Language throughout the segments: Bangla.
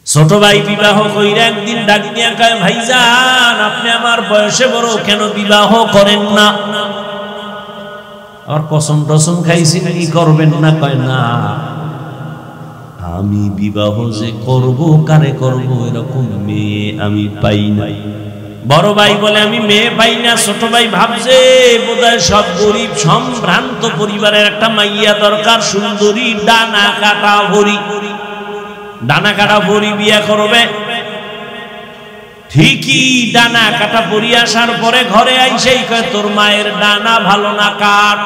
ছোট ভাই বিবাহ কইরা একদিন ডাক দিয়া কয়, ভাইজান আপনি আমার বয়সে বড়, কেন বিবাহ করেন না? আর কসম টসম খাইছি নাকি করবেন না? কয় না, আমি বিবাহ যে করব, কারে করব এরকম মেয়ে আমি পাই নাই। বড় ভাই বলে, আমি মেয়ে পাই না। ছোট ভাই ভাবছে বোধহয় সব গরিব সম্ভ্রান্ত পরিবারের একটা মাইয়া দরকার, সুন্দরী, ডানা কাটা ভরি, ডানা কাটা ভরি বিয়া করবে। ঠিকই ডানা কাটা ভরি আসার পরে ঘরে আইসেই কয়, তোর মায়ের ডানা ভালো না, কাট।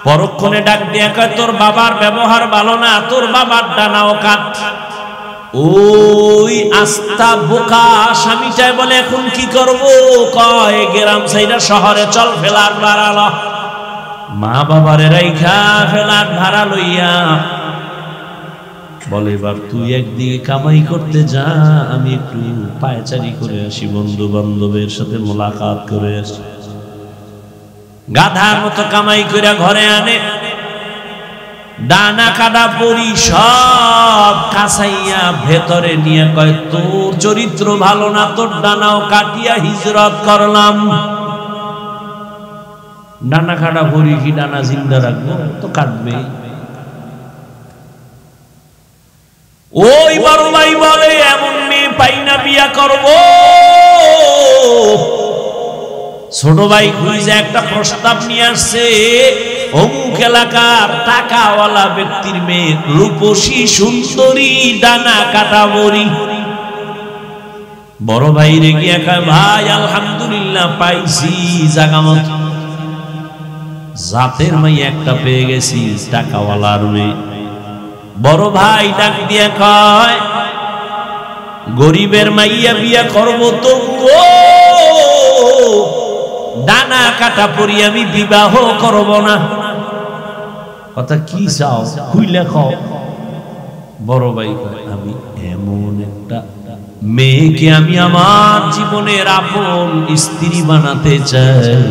পরক্ষণে ডাক দিয়া কয়, তোর বাবার ব্যবহার ভালো না, তোর বাবার ডানাও কাট। ওই আস্তা বোকা স্বামীটাই বলে, এখন কি করব? কয়, গ্রাম সাইডা শহরে চল, ফ্ল্যাট ভাড়া ল। মা বাবারে রাইখা ফ্ল্যাট ভাড়া লইয়া বলে, এবার তুই একদিকে কামাই করতে যা, আমি একটু পায়চারি করে আসি, বন্ধু বান্ধবের সাথে মোলাকাত করে আসি। গাধার মতো কামাই করে ঘরে আনে, ডানা কাটা পরি সব কাছাইয়া ভেতরে নিয়ে কয়, তোর চরিত্র ভালো না, তোর ডানাও কাটিয়া হিজরত করলাম। ডানা কাটা পরি কি ডানা জিন্দা রাখবো? তো কাটবে। ওই বড় ভাই বলে, এমন মেয়ে পাই না, বিয়া করব। ছোট ভাই খুঁজে একটা প্রস্তাব নিয়ে আসছে, অমুক এলাকার টাকাওয়ালা ব্যক্তির মেয়ে, রূপসী সুন্দরী, ডানা কাটা বড়ি। বড় ভাই রেগে একা, ভাই আলহামদুলিল্লাহ পাইছি জাগা মত, জাতের মাই একটা পেয়ে গেছি, টাকাওয়ালার মেয়ে। বড় ভাই ডাক দিয়া কয়, গরিবের মাইয়া বিয়া করব তো ডানা কাটা পরি আমি বিবাহ করব না। কথা কি চাও খুইলে খাও। বড় ভাই কয়, আমি এমন একটা মেয়েকে আমি আমার জীবনের আপন স্ত্রী বানাতে চাই,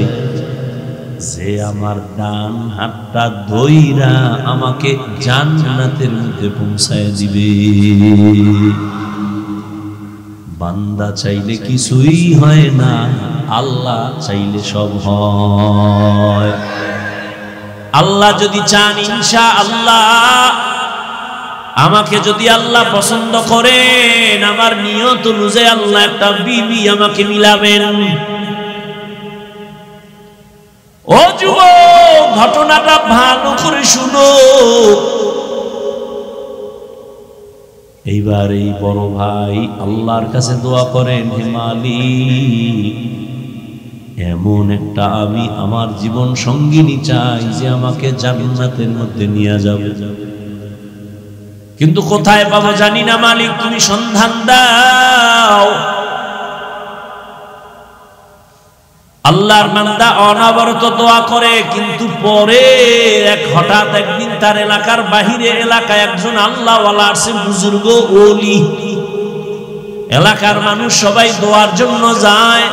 যে আমার ডান হাতটা ধইরা আমাকে জান্নাতের মধ্যে পৌঁছায় দিবে। বান্দা চাইলে কিছুই হয় না, আল্লাহ চাইলে সব হয়। আল্লাহ যদি চান, ইনশাআল্লাহ আমাকে যদি আল্লাহ পছন্দ করেন, আমার নিয়ত অনুযায়ী আল্লাহ একটা বিবি আমাকে মিলাবেন। ও যুবক, ঘটনাটা ভালো করে শুনো। এইবার এই বড় ভাই আল্লাহর কাছে দোয়া করেন, হে মালিক, এমন একটা আমি আমার জীবন সঙ্গিনী চাই, যে আমাকে জান্নাতের মধ্যে নিয়ে যাবে। কিন্তু কোথায় পাবো জানি না, মালিক তুমি সন্ধান দাও। আল্লাহর বান্দা অনবরত দোয়া করে, কিন্তু পরে হঠাৎ একদিন তার এলাকার বাহিরে এলাকায় একজন আল্লাহওয়ালা আছে, বুজুর্গ ওলি। এলাকার মানুষ সবাই দোয়ার জন্য যায়।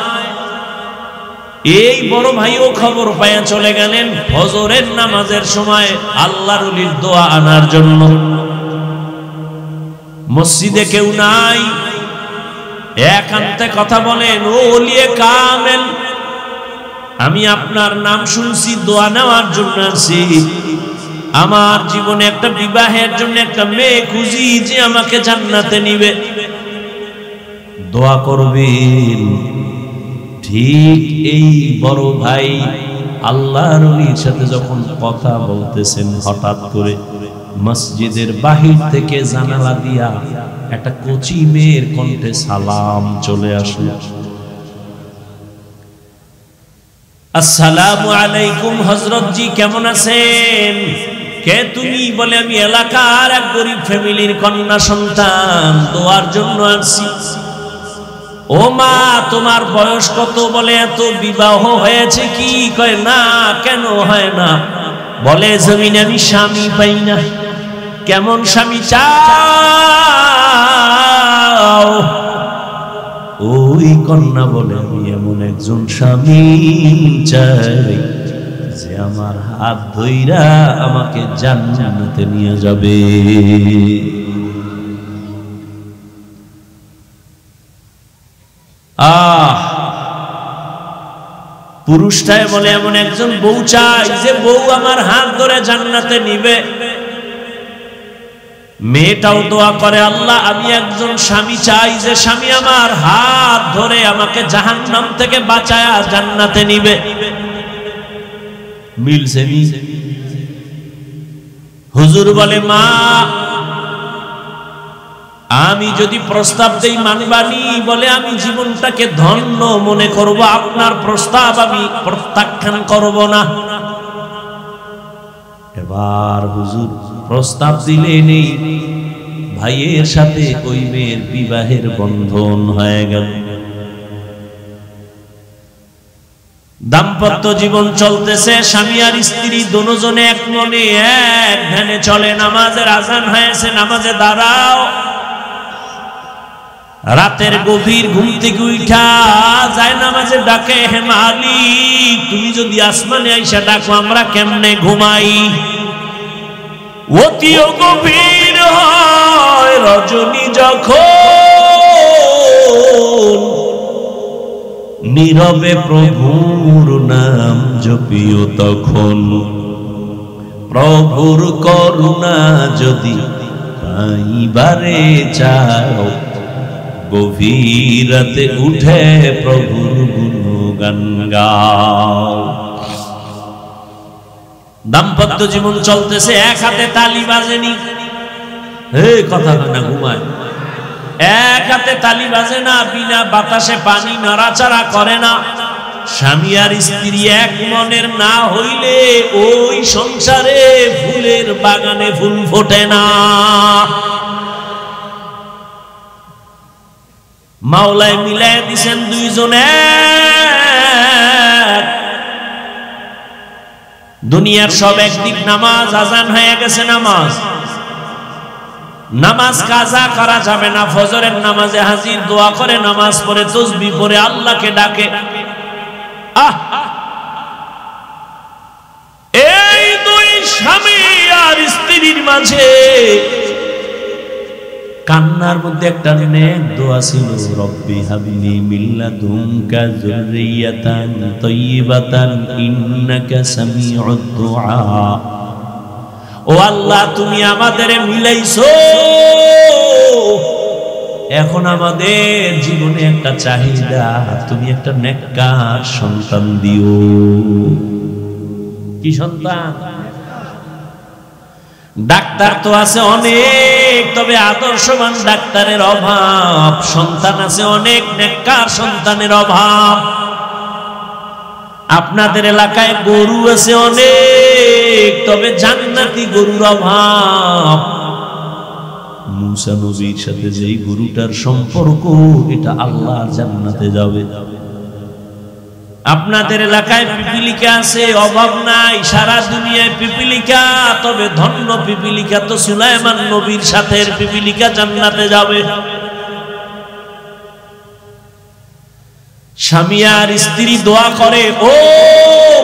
এই বড় ভাইও খবর পায়া চলে গেলেন ফজরের নামাজের সময় আল্লাহর ওলির দোয়া আনার জন্য। মসজিদে কেউ নাই, একান্তে কথা বলেন, ও ওলিয়ে কামেল, আমি আপনার নাম শুনছি, দোয়া নেওয়ার জন্য আছি। আমার জীবনে একটা বিবাহের জন্য একটা মেয়ে খুঁজি, যে আমাকে জান্নাতে নিবে, দোয়া করবেন। ঠিক এই বড় ভাই আল্লাহর ওলির সাথে যখন কথা বলতেছেন, হঠাৎ করে মসজিদের বাহির থেকে জানালা দিয়া একটা কচি মেয়ের কণ্ঠে সালাম চলে আসলো। আসসালামু আলাইকুম হযরত জি, কেমন আছেন? কে তুমি? বলে, আমি এলাকার এক গরিব ফ্যামিলির কন্যা সন্তান, দোয়ার জন্য আসছি। ও মা, তোমার বয়স কত? বলে, এত, বিবাহ হয়েছে কি? কয় না, কেন হয় না? বলে, জমিনে আমি স্বামী পাই না। কেমন স্বামী চাও? ওই কন্যা বলে, আমি এমন একজন স্বামী চাই, যে আমার হাত ধইরা আমাকে জান্নাতে নিয়ে যাবে। পুরুষটাই বলে এমন একজন বউ চাই যে বউ আমার হাত ধরে জান্নাতে নিবে। মেয়েটাও দোয়া করে, আল্লাহ আমি একজন স্বামী চাই যে স্বামী আমার হাত ধরে আমাকে জাহান্নাম থেকে বাঁচায়া জান্নাতে নিবে। মিলছে নি? হুজুর বলে, মা আমি যদি প্রস্তাব দেই মানবানি? বলে, আমি জীবনটাকে ধন্য মনে করব, আপনার প্রস্তাব আমি প্রত্যাখ্যান করব না। এবার হুজুর প্রস্তাব দিলে নেই, ভাইয়ের সাথে ওই মেয়ের বিবাহের বন্ধন হয়ে গেল। দাম্পত্য জীবন চলতেছে, স্বামী আর স্ত্রী দুজনে এক মনে এক ধ্যানে চলে। নামাজের আজান হয়েছে, নামাজে দাঁড়াও। রাতের গভীর ঘুম থেকে উঠা যায় নামাজে ডাকে, হে মালিক তুমি যদি আসমানে আইসা ডাকো আমরা কেমনে ঘুমাই? অতিও গভীর হয় রজনী যখন, নীরবে প্রভুর নাম জপিও তখন। প্রভুর করুণা যদি পাইবারে চাও, গভীর রাতে উঠে প্রভুর গুণগান গাও। দাম্পত্য জীবন চলতেছে, এক হাতে তালি বাজেনি, কথা না ঘুমায়, এক হাতে তালি বাজে না, বিনা বাতাসে পানি নড়াচড়া করে না। স্বামী আর স্ত্রী এক মনের না হইলে ওই সংসারে ফুলের বাগানে ফুল ফোটে না। মাওলায় মিলাই দিছেন দুইজনে। দুনিয়ার সব একদিক, নামাজ আজান হয়ে গেছে, নামাজ কাজা করা যাবে না। ফজরের নামাজে হাজির, দোয়া করে, নামাজ পড়ে, তাসবিহ পড়ে আল্লাহকে ডাকে। এই দুই স্বামী আর স্ত্রীর মাঝে কান্নার মধ্যে একটা নেক দোয়া ছিল, রব্বি হাবলি মিন লাদুনকা যুররিয়াতান তাইয়্যিবাতান ইন্নাকা সামিউদ দুআ। ও আল্লাহ তুমি আমাদের মিলাইছো, এখন আমাদের জীবনে একটা চাহিদা, তুমি একটা নেককার সন্তান দিও। কি সন্তান? ডাক্তার তো আছে অনেক, তবে আদর্শবান ডাক্তারের অভাব। সন্তান আছে অনেক, নেককার সন্তানের অভাব। আপনাদের এলাকায় গরু আছে অনেক, তবে জান্নাতি গরুর অভাব। মুসা নবীর সাথে যেই গরুটার সম্পর্ক, এটা আল্লাহর জান্নাতে যাবে। আপনাদের এলাকায় পিপিলিকা আছে, অভাব নাই, সারা দুনিয়ায় পিপিলিকা, তবে ধন্য পিপিলিকা তো সুলাইমান নবীর সাথে পিপিলিকা জান্নাতে যাবে। স্বামী আর স্ত্রী দোয়া করে, ও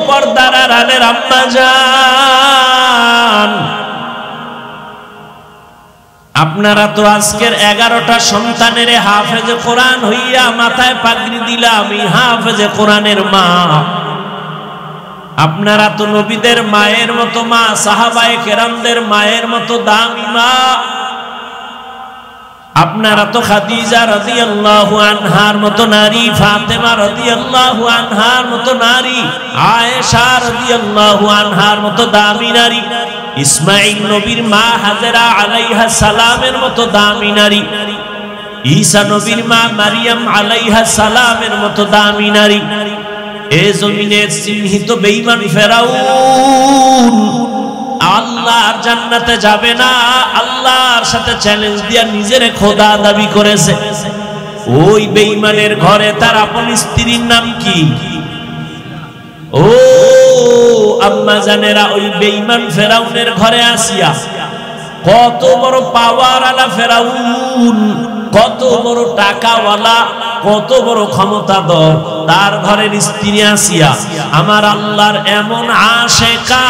পর্দার আড়ালের আম্মা জান, আপনারা তো আজকের 11টা সন্তানের হাফেজে কোরআন হইয়া মাথায় পাগড়ি দিলাম, এই হাফেজে কোরআনের মা। আপনারা তো নবীদের মায়ের মতো মা, সাহাবায়ে কেরামদের মায়ের মতো দামি মা। আপনারা তো খাদিজা রাদিয়াল্লাহু আনহার মতো নারী, ফাতেমা রাদিয়াল্লাহু আনহার মতো নারী, আয়েশা রাদিয়াল্লাহু আনহার মতো দামি নারী, ইসমাঈল নবীর মা হাজেরা আলাইহা সালামের মতো দামি নারী, ঈসা নবীর মা মারিয়াম আলাইহা সালামের মতো দামি নারী। এই জমিনের চিহ্নিত বেঈমান ফেরাউন আল্লাহর জান্নাতে যাবে না, আল্লাহর সাথে চ্যালেঞ্জ দিয়া নিজের খোদা দাবি করেছে। ওই বেঈমানের ঘরে তার আপন স্ত্রীর নাম কি? ও আম্মা জানেরা, ওই বেঈমান ফেরাউনের ঘরে আসিয়া, কত বড় পাওয়ার আলা ফেরাউন, কত বড় টাকাওয়ালা, কত বড় ক্ষমতাধর, তার ঘরের স্ত্রী আসিয়া আমার আল্লাহর এমন আশেকা,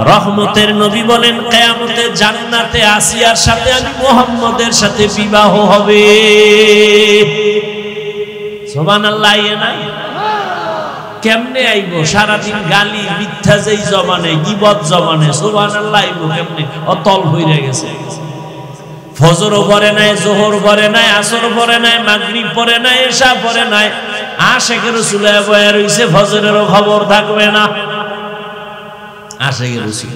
রহমতের নবী বলেন কিয়ামতে জান্নাতে আসিয়ার সাথে আমি মুহাম্মদের সাথে বিবাহ হবে। সুবহানাল্লাহ। না কেমনে আইব? সারাদিন গালি মিথ্যা যেই জমানে, গীবত জমানে, সুবহানাল্লাহ আইব কেমনে? অতল হইয়া গেছে। ফজরও পড়ে নাই, যোহর পড়ে নাই, আসর পড়ে নাই, মাগরিব পড়ে নাই, এশা পড়ে নাই, আশেকের রাসূলে বয়া রইছে, ফজরেরও খবর থাকবে না। আশেকের রাসূল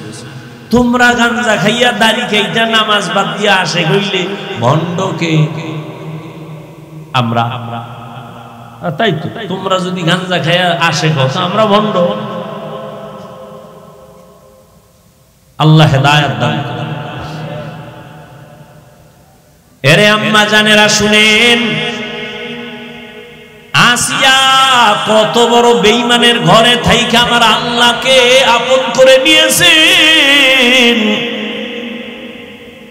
তোমরা গাঞ্জা খাইয়া দাড়ি খাইটা নামাজ বাদ দিয়া আশেক হইলে ভণ্ডকে আমরা। তাই তো, তোমরা যদি গাঞ্জা খাইয়া আশেক হও আমরা ভণ্ড। আল্লাহ হেদায়েত দান করেন। এরে আম্মা জানেরা শুনেন, আসিয়া কত বড় বেঈমানের ঘরে থাইকা আমার আল্লাহকে আপন করে নিয়েছেন।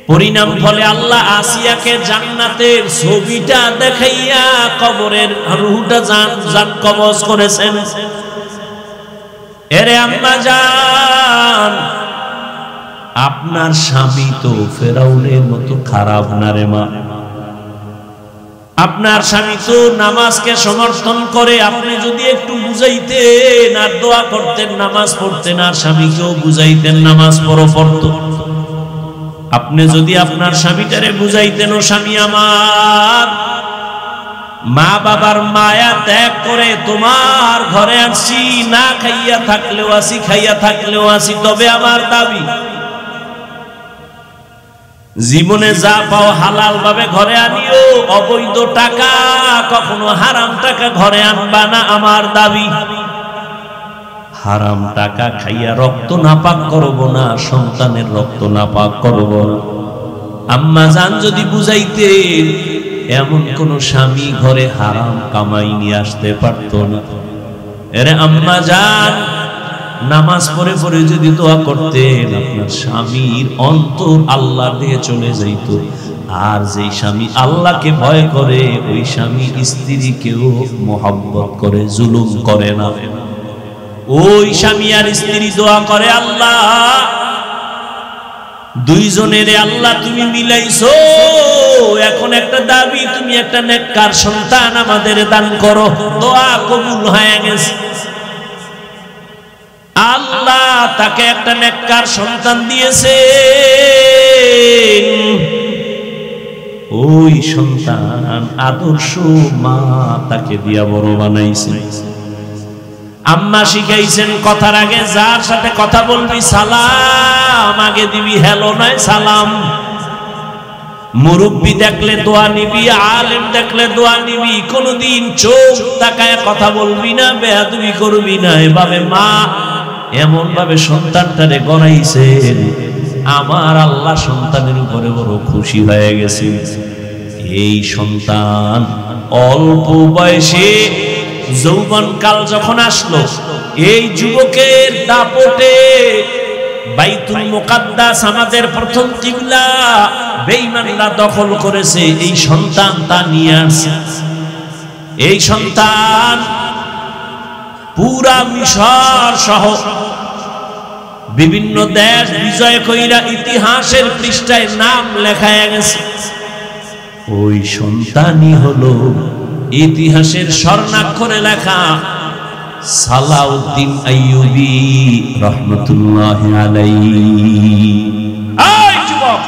পরিণাম ফলে আল্লাহ আসিয়াকে জান্নাতের ছবিটা দেখাইয়া কবরের রূহটা জান কবজ করেছেন। এরে আম্মা জান, আপনার স্বামী তো ফেরাউনের মতো খারাপ না রে মা। আপনার স্বামী তো নামাজকে সমর্থন করে। আপনি যদি একটু বুঝাইতেন আর দোয়া করতেন, নামাজ পড়তেন, আর স্বামীকেও বুঝাইতেন নামাজ পড়তো। আপনি যদি আপনার স্বামীটারে বুঝাইতেন, ও স্বামী আমার, মা বাবার মায়া ত্যাগ করে তোমার ঘরে আসছি, না খাইয়া থাকলেও আসি, খাইয়া থাকলেও আসি, তবে আমার দাবি জীবনে যা পাও হালাল ভাবে ঘরে আনিও, অবৈধ টাকা কখনো হারাম টাকা ঘরে আনবা না, আমার দাবি। হারাম টাকা খাইয়া রক্ত নাপাক করব না, সন্তানের রক্ত নাপাক করব না। আম্মা জান যদি বুঝাইতেন, এমন কোন স্বামী ঘরে হারাম কামাই নিয়ে আসতে পারত না। এরে আম্মা জান, নামাজ পড়ে পড়ে যদি দোয়া করতেন, আপনার স্বামীর অন্তর আল্লাহ দিয়ে চলে যাইত। আর যেই স্বামী আল্লাহকে ভয় করে, ওই স্বামী স্ত্রীকেও মহব্বত করে, জুলুম করে না। ওই স্বামী আর স্ত্রী দোয়া করে, আল্লাহ দুইজনের আল্লাহ তুমি মিলাইছো, এখন একটা দাবি, তুমি একটা নেককার সন্তান আমাদের দান করো। দোয়া কবুল হয়ে গেছে। আল্লাহ তাকে একটা নেককার সন্তান দিয়েছে। ওই সন্তান আদর্শ মা তাকে দিয়া বড় বানাইছে। আম্মা শিখাইছেন, কথার আগে যার সাথে কথা বলবি সালাম আগে দিবি, হ্যালো নয় সালাম। মুরব্বী দেখলে দোয়া নিবি, আলেম দেখলে দোয়া নিবি। কোনদিন চোখ তাকায় কথা বলবি না, বেয়াদবি করবি না। এভাবে মা এমন ভাবে সন্তানটারে গড়াইছেন, আমার আল্লাহ সন্তানের উপরে বড় খুশি হয়ে গেছে। এই সন্তান অল্প বয়সে যৌবনকাল যখন আসলো, এই যুবকের দাপটে বাইতুল মুকাদ্দাস আমাদের প্রথম কিবলা বেঈমানরা দখল করেছে। এই সন্তান তা নিয়ে আসে। এই সন্তান পুরা মিশর সহ বিভিন্ন দেশ বিজয় কইরা ইতিহাসের পৃষ্ঠায় নাম লেখায় গেছে। ওই সন্তানই হলো ইতিহাসের স্বর্ণাক্ষরে লেখা সালাউদ্দিন আইয়ুবী রাহমাতুল্লাহি আলাইহি। এই যুবক,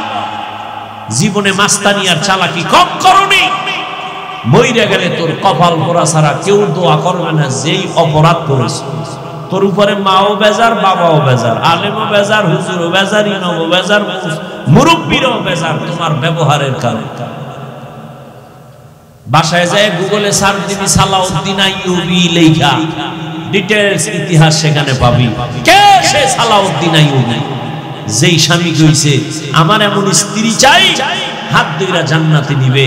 জীবনে মাস্তানি আর চালাকি কম করনি। মইরা গেলে তোর কপাল পোড়া ছাড়া কেউ দোয়া করবে না। যেই অপরাধ করেছ, তোর উপরে মাও বেজার, বাবাও বেজার, আলেমও বেজার, হুজুরও বেজার, ইমামও বেজার, মুরব্বীরও বেজার তোমার ব্যবহারের কারণে। বাসায় যায় গুগলে সার্চ দিবি সালাউদ্দিন আইয়ুবী লেখা, ডিটেইলস ইতিহাস সেখানে পাবি। কে সে সালাউদ্দিন আইয়ুবী? যেই স্বামী কইছে আমার এমন স্ত্রী চাই, হাত ধরে জান্নাতে নিবে।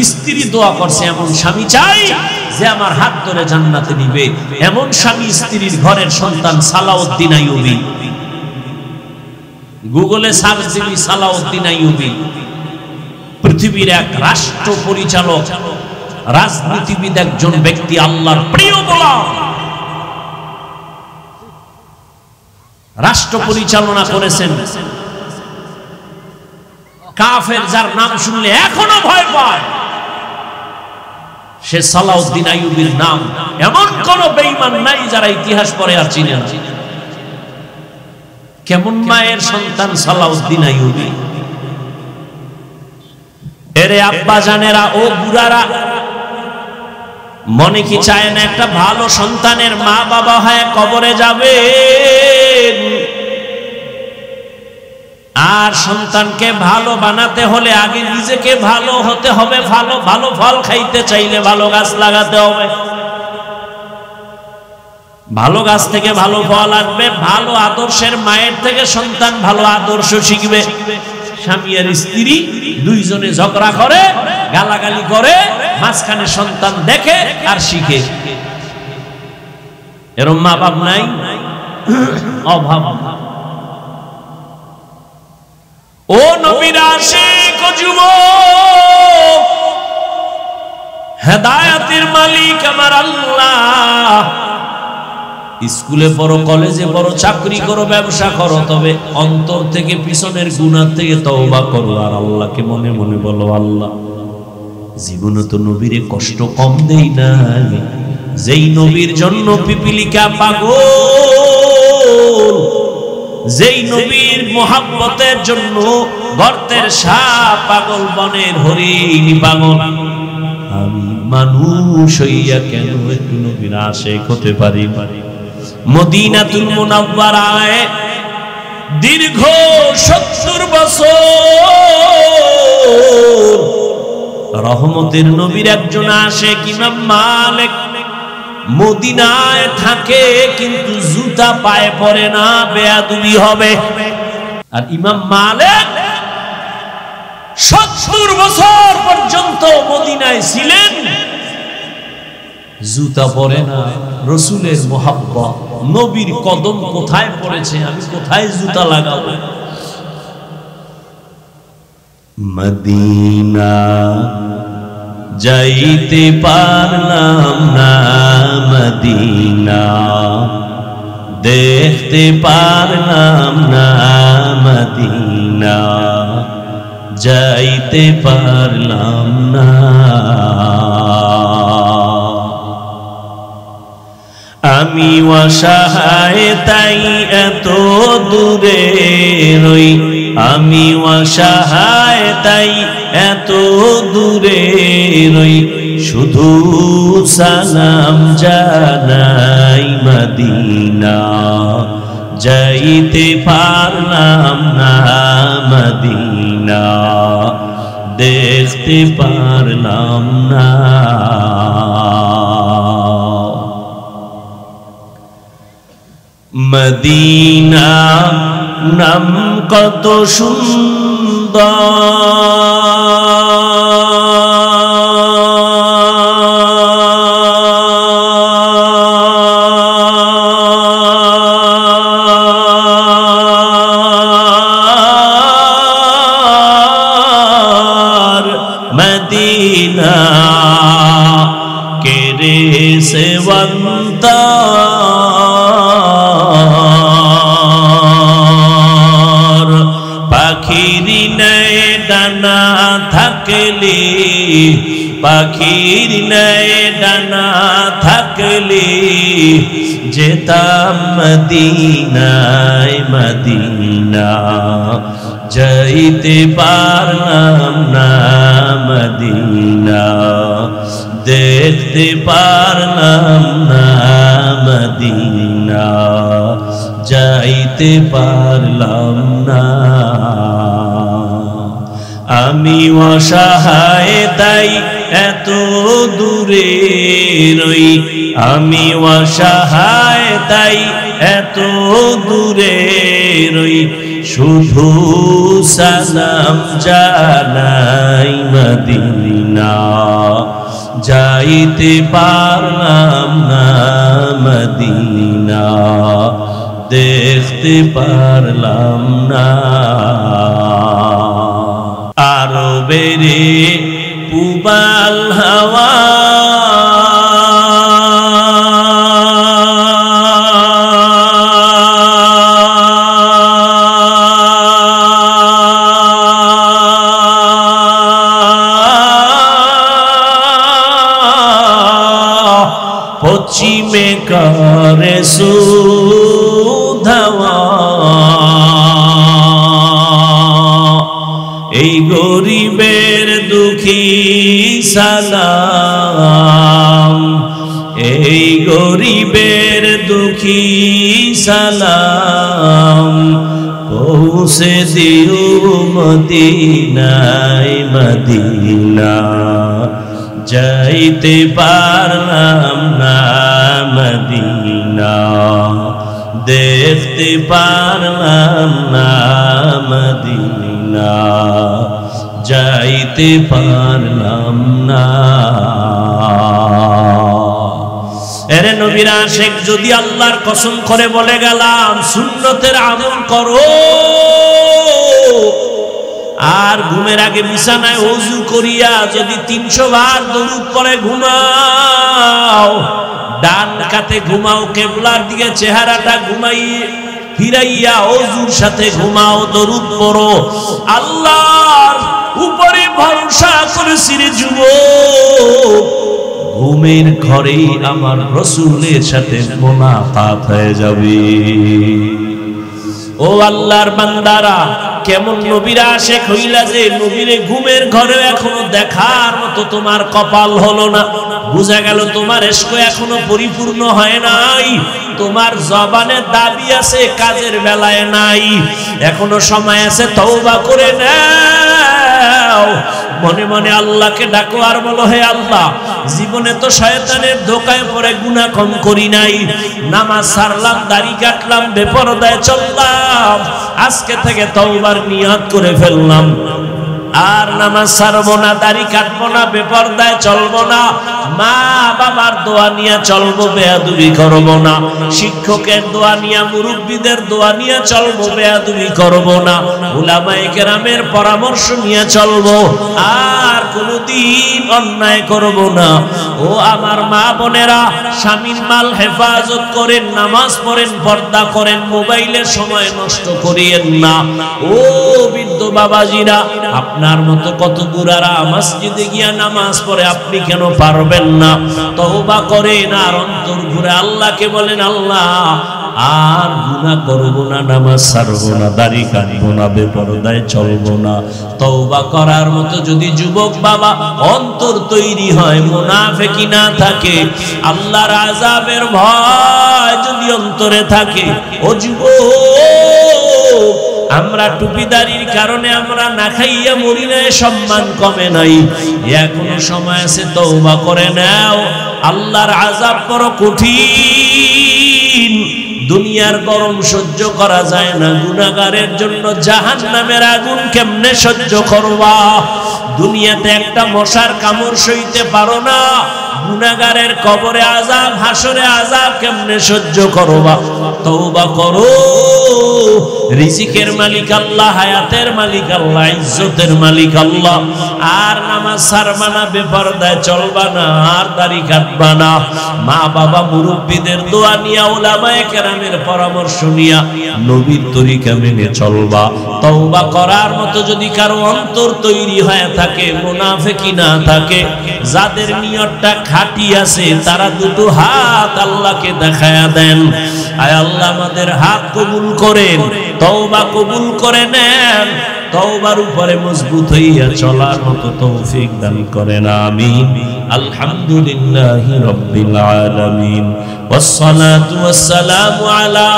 স্ত্রী দোয়া করছে এমন স্বামী চাই যে আমার হাত ধরে জান্নাতে নিবে। এমন স্বামী স্ত্রীর ঘরের সন্তান সালাউদ্দিন আইয়ুবী। গুগলে সার্চ দিবি সালাউদ্দিন আইয়ুবী। পৃথিবীর এক রাষ্ট্র পরিচালক, রাজনীতিবিদ, একজন ব্যক্তি, আল্লাহর প্রিয় গোলাম, রাষ্ট্র রাষ্ট্র পরিচালনা করেছেন। কাফের যার নাম শুনলে এখনো ভয় পায় সে সালাউদ্দিন আইয়ুবীর নাম। এমন কোন বেঈমান নাই যারা ইতিহাস পড়ে আর চিনে না। কেমন মায়ের সন্তান সালাউদ্দিন আইয়ুবী। এরে আব্বা জানেরা ও বুড়ারা, মনে কি চায় না একটা ভালো সন্তানের মা বাবা হয়ে কবরে যাবে? আর সন্তানকে ভালো বানাতে হলে আগে নিজেকে ভালো হতে হবে। ভালো ভালো ফল খাইতে চাইলে ভালো গাছ লাগাতে হবে। ভালো গাছ থেকে ভালো ফল আসবে। ভালো আদর্শের মায়ের থেকে সন্তান ভালো আদর্শ শিখবে। স্বামী আর স্ত্রী দুইজনে ঝগড়া করে, গালাগালি করে, মাঝখানে সন্তান দেখে আর শিখে। এরম মা বাপ নাই? অভাব। ও নবীর আশিক ও যুবক, হেদায়েতের মালিক আমার আল্লাহ। স্কুলে পড়ো, কলেজে পড়ো, চাকরি করো, ব্যবসা করো, তবে অন্তর থেকে পিছনের গুনাহ থেকে তওবা করো আর আল্লাহকে মনে মনে বলো, আল্লাহ জীবনে তো নবীরে কষ্ট কম দেই নাই। যেই নবীর জন্য পিপিলিকা পাগল, যেই নবীর মোহাব্বতের জন্য গর্তের সাপ পাগল, বনের হরিণ পাগল, আমি মানুষ হইয়া কেন একটু নবীর আশিক হতে পারি? মদিনাতুল মুনাওয়ারায় দীর্ঘ 70 বছর রহমতের নবীর একজন আশিক ইমাম মালিক মদিনায় থাকে, কিন্তু জুতা পায়ে পড়ে না, বেয়াদবি হবে। আর ইমাম মালিক 70 বছর পর্যন্ত মদিনায় ছিলেন, জুতা পরে না। রসুলের মোহাব্বত, নবীর কদম কোথায় পড়েছে, আমি কোথায় জুতা লাগাবো? মদিনা যাইতে পারলাম না, মদিনা দেখতে পারলাম না, মদিনা যাইতে পারলাম না। আমি অসহায় তাই এত দূরে রই, আমি অসহায় তাই এত দূরে রই, শুধু সালাম জানাই মদিনা যাইতে পারলাম না, মদিনা দেখতে পারলাম না। মদিনা নাম কত সুন্দর, মদিনা কেরে সেবন্তা পাখির নাই ডানা থাকলে, পাখির নাই ডানা থাকলে যেতাম মদিনায়, মদিনা যাইতে পারলাম না, মদিনা দেখতে পারলাম না, মদিনা যাইতে পারলাম না। আমি অসহায় তাই এত দূরে রই, আমি অসহায় তাই এত দূরে রই, শুধু সালাম জানাই মদিনা যাইতে পারলাম না, মদিনা দেখতে পারলাম না। আরো বেরে পুবাল হাওয়া পশ্চিমে করে সুধাওয়া এই গরিবের দুঃখী সালাম এই গরিবের দুঃখী সালাম পৌঁছে দিও মদিনায় মদিনা যাইতে পারলাম না মদিনা দেখতে পারলাম না মদিনা যাইতে পারলাম না। এরে নবীর আশিক যদি আল্লাহর কসম করে বলে গেলাম সুন্নতের আমল করো আর ঘুমের আগে বিছানায় ওযু করিয়া যদি 300 বার দরুদ পড়ে ঘুমাও, ডান কাতে ঘুমাও, কিবলার দিকে চেহারাটা ফিরাইয়া ওযুর সাথে ঘুমাও, দরুদ পড়ো, আল্লাহর উপরে ভরসা করেছি রে যুবক, ঘুমের ঘরেই আমার রাসূলের সাথে মুলাকাত হয়ে যাবে। ও আল্লাহর বান্দারা, কেমন নবীর আশিক হইলা যে নবীরে ঘুমের ঘরে এখনো দেখার মতো তোমার কপাল হলো না। বুঝা গেল তোমার ইশক এখনো পরিপূর্ণ হয় নাই, তোমার জবানে দাবি আছে, কাজের বেলায় নাই। এখনো সময় আছে, তওবা করে নাও, মনে মনে আল্লাহকে ডাকো আর বলো, হে আল্লাহ, জীবনে তো শয়তানের ধোকায় পড়ে গুনাহ কম করি নাই, নামাজ ছাড়লাম, দাড়ি কাটলাম, বেপরদায় চললাম, আজকে থেকে তওবার নিয়ত করে ফেললাম, আর নামাজ ছাড়বো না, দাড়ি কাটবো না, বেপরদায় চলবো না, মা বাবার দোয়া নিয়ে চলবো, বেয়াদবি করবো না, শিক্ষকের দোয়া নিয়ে, মুরব্বীদের দোয়া নিয়ে চলবো, বেয়াদবি করবো না, উলামায়ে কেরামের পরামর্শ নিয়ে চলবো, আর কোনোদিন অন্যায় করবো না। ও আমার মা বোনেরা, স্বামীর মাল হেফাজত করেন, নামাজ পড়েন, পর্দা করেন, মোবাইলের সময় নষ্ট করিয়েন না। ও বৃদ্ধ বাবাজিরা, আপনার মতো কত বুড়ারা মসজিদে গিয়া নামাজ পড়ে, আপনি কেন পারবেন না? তওবা করেন আর অন্তর ঘুরে আল্লাহকে বলেন, আল্লাহ আর গুনাহ করব না, নামাজ ছাড়বো না, দাড়ি কাটবো না, বেপরদায় চলবো না। তওবা করার মতো যদি যুবক বাবা অন্তর তৈরি হয়, মুনাফিকি না থাকে, আল্লাহর আযাবের ভয় যদি অন্তরে থাকে, ও যুবক, আমরা টুপিদারির কারণে আমরা না খাইয়া মরি না, সম্মান কমে নাই, এখনো সময় আছে, তওবা করে নাও। আল্লাহর আযাব বড় কঠিন, দুনিয়ার গরম সহ্য করা যায় না, গুনাহগারের জন্য জাহান্নামের আগুন কেমনে সহ্য করবা? দুনিয়াতে একটা মশার কামড় সইতে পারো না, গুনাহগারের কবরে আযাব, হাসরে আযাব কেমনে সহ্য করবা? তওবা করো। রিজিকের মালিক আল্লাহ, হায়াতের মালিক আল্লাহ, ইজ্জতের মালিক আল্লাহ। আর নামাজ ছাড়বা না, বেপরদায় চলবা না, আর দাড়ি কাটবা না, মা বাবা মুরব্বীদের দোয়া নিয়া, উলামায়ে কেরামের পরামর্শ নিয়া নবীর তরিকা মেনে চলবা। তওবা করার মতো যদি কারো অন্তর তৈরি হয়ে থাকে, মুনাফিকি না থাকে, যাদের নিয়তটা খাঁটি আছে, তারা দুটো হাত আল্লাহকে দেখায়া দেন, আয় আল্লাহ আমাদের হাত কবুল করেন, তওবা কবুল করে নেন, তওবার উপরে মজবুত হইয়া চলার মতো তৌফিক দান করেন, আমিন। আলহামদুলিল্লাহি রাব্বিল আলামিন, ওয়াসসালাতু ওয়াসসালামু আলা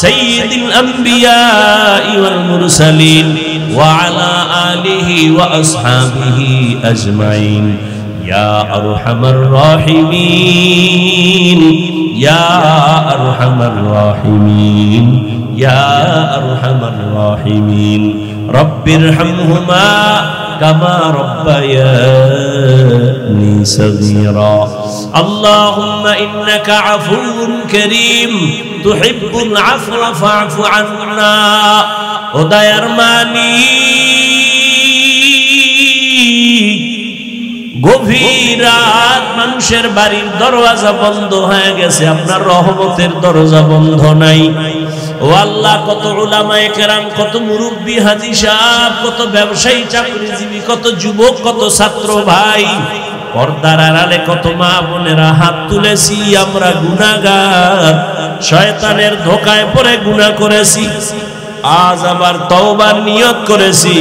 সাইয়্যিদিল আমবিয়াই ওয়াল মুরসালিন ওয়া আলা আলিহি ওয়া আসহাবিহি আজমাইন। ইয়া আরহামার রাহিমিন, ইয়া আরহামার রাহিমিন, ইয়া আরহামার রাহিমিন। রব্বিরহামহুমা কামা রব্বায়ানি সগীরা। আল্লাহুম্মা ইন্নাকা আফুউন কারীম তুহিব্বুল আফওয়া ফা'ফু আন্না। ও দয়ার মালিক, গভীর রাত মানুষের বাড়ির দরজা বন্ধ হয়ে গেছে, আপনার রহমতের দরজা বন্ধ নাই। ও আল্লাহ, কত উলামায়ে কেরাম, কত মুরব্বী হাজী সাহেব, কত ব্যবসায়ী চাকরিজীবী, কত যুবক, কত ছাত্র ভাই পর্দার আড়ালে কত মা বোনেরা হাত তুলেছি, আমরা গুনাহগার, শয়তানের ধোকায় পড়ে গুনাহ করেছি। আজ আবার তওবার নিয়ত করেছি,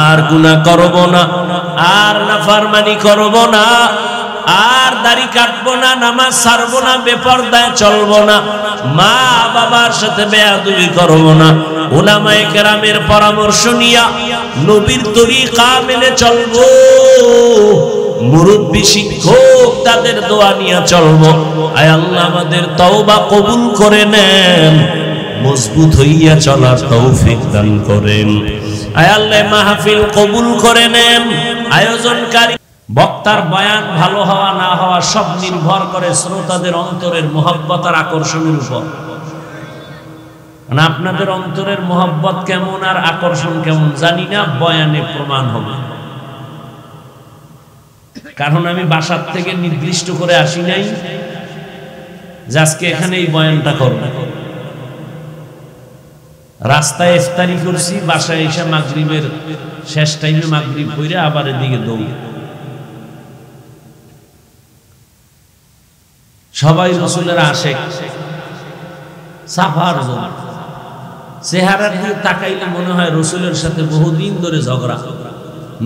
আর গুনাহ করব না, আর নাফরমানি করব না, আর দাড়ি কাটবো না, নামাজ ছাড়বো না, বেপরদায় চলবো না, মা বাবার সাথে বেয়াদবি করব না, উলামায়ে কেরামের পরামর্শ নিয়া নবীর তরিকা মেনে চলবো, মুরব্বী শিক্ষক তাদের দোয়া নিয়ে চলবো। আয় আল্লাহ আমাদের তওবা কবুল করে নেন, মজবুত হইয়া চলার তৌফিক দান করেন। আয় আল্লাহ মাহফিল কবুল করে নেন। আয়োজনকারী বক্তার বয়ান ভালো হওয়া না হওয়া সব নির্ভর করে শ্রোতাদের অন্তরের মহব্বত আর আকর্ষণের উপর। মানে আপনাদের অন্তরের মহব্বত কেমন আর আকর্ষণ কেমন জানি না, বয়ানে প্রমাণ হবে। কারণ আমি বাসার থেকে নির্দিষ্ট করে আসি নাই যে আজকে এখানে এই বয়ানটা করব। রাস্তায় ইফতারি করছি, বাসায় এসে মাগরিবের শেষ টাইমে মাগরিব পড়ে আবার এদিকে দৌড়। সবাই রাসূলের আশিক, সাফার জন্য চেহারা দিয়ে তাকাইলে মনে হয় রাসূলের সাথে বহুদিন ধরে ঝগড়া।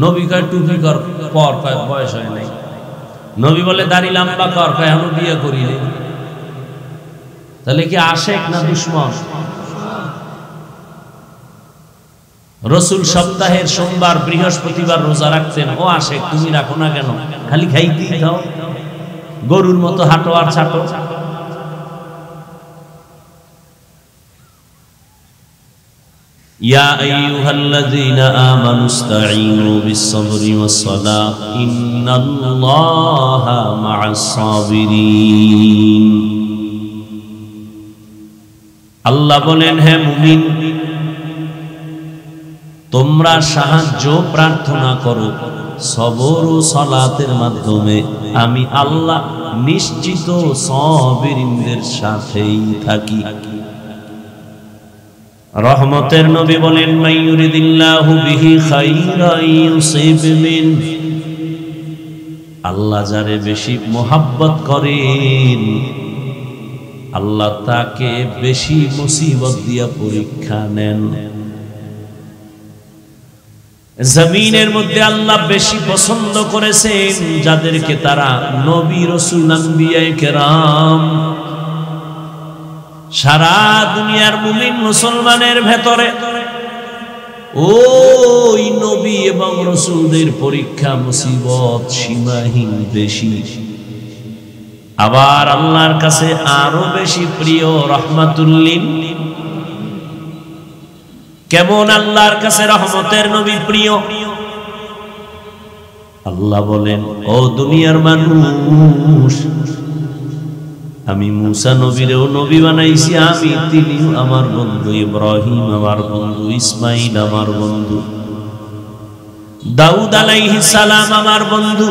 নবী কয় টুপি কর, পর কয় বয়স হয় নাই। নবী বলে দাড়ি লম্বা কর, কয় আমি বিয়ে করি নাই। তাহলে কি আশিক না দুশমন? রাসূল সপ্তাহের সোমবার বৃহস্পতিবার রোজা রাখতেন, ও আশিক তুমি রাখো না কেন? খালি খাইতেই খাও, গরুর মতো হাঁটো আর ছাটো। ইয়া আইয়ুহাল্লাযীনা আমানুস্তাঈনু বিস-সাবরি ওয়াস-সালাহ ইন্নাল্লাহা মা'আস-সাবিরিন। আল্লাহ বলেন, হে মুমিন, তোমরা সাহায্য প্রার্থনা করো সবর ও সালাতের মাধ্যমে, আমি আল্লাহ নিশ্চিত সাবিরিনদের সাথেই থাকি। রহমতের নবী বলেন, মাইয়ুরিদিল্লাহু বিহি খাইরান ইউসিব মিন, আল্লাহ যারে বেশি মোহাব্বত করেন আল্লাহ তাকে বেশি মুসিবত দিয়া পরীক্ষা নেন। জমিনের মধ্যে আল্লাহ বেশি পছন্দ করেছেন যাদেরকে তারা নবী রাসূল আম্বিয়ায়ে কেরাম। সারা দুনিয়ার মুমিন মুসলমানের ভেতরে ওই নবী এবং রাসূলদের পরীক্ষা মুসিবত সীমাহীন বেশি। আবার আল্লাহর কাছে আরো বেশি প্রিয় রাহমাতুল লিল। কেমন আল্লাহর কাছে রহমতের নবী প্রিয়? আল্লাহ বলেন, ও দুনিয়ার মানুষ, আমি মুসা নবীরেও নবী বানাইছি, আমি তিনিও আমার বন্ধু, ইব্রাহিম আমার বন্ধু, ইসমাইল আমার বন্ধু, দাউদ আলাইহিস সালাম আমার বন্ধু,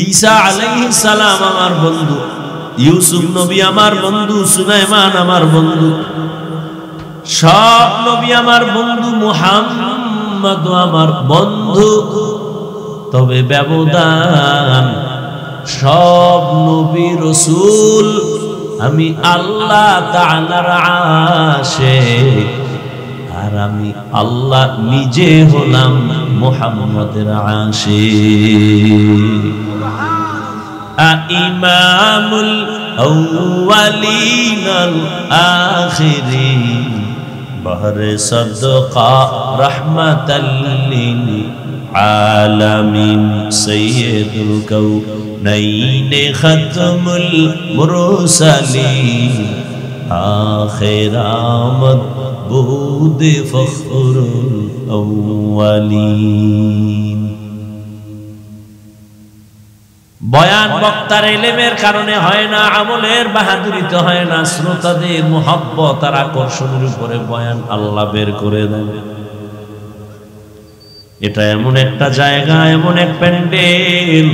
ঈসা আলাইহিস সালাম আমার বন্ধু, ইউসুফ নবী আমার বন্ধু, সুলাইমান আমার বন্ধু, সব নবী আমার বন্ধু, মুহাম্মদ আমার বন্ধু। তবে ব্যবধান, সব নবী রাসূল আমি আল্লাহ তাআলার আশিক, আর আমি আল্লাহ নিজে হলাম মুহাম্মদের আশিক। ইমামুল আউয়ালিন আল আখিরিন, বহরে সদকা রহমাতাল লিল আলামিন, সাইয়্যিদুল কাউনাইন খাতমুল মুরসালিন, আখির আমদ বুদ ফখরুল আউয়ালিন। বয়ান বক্তার ইলমের কারণে হয় না, আমলের বাহাদুরিতে হয় না, শ্রোতাদের মুহাব্বত আর আকর্ষণের উপরে বয়ান আল্লাহ বের করে দেন। এটা এমন একটা জায়গা, এমন এক প্যান্ডেল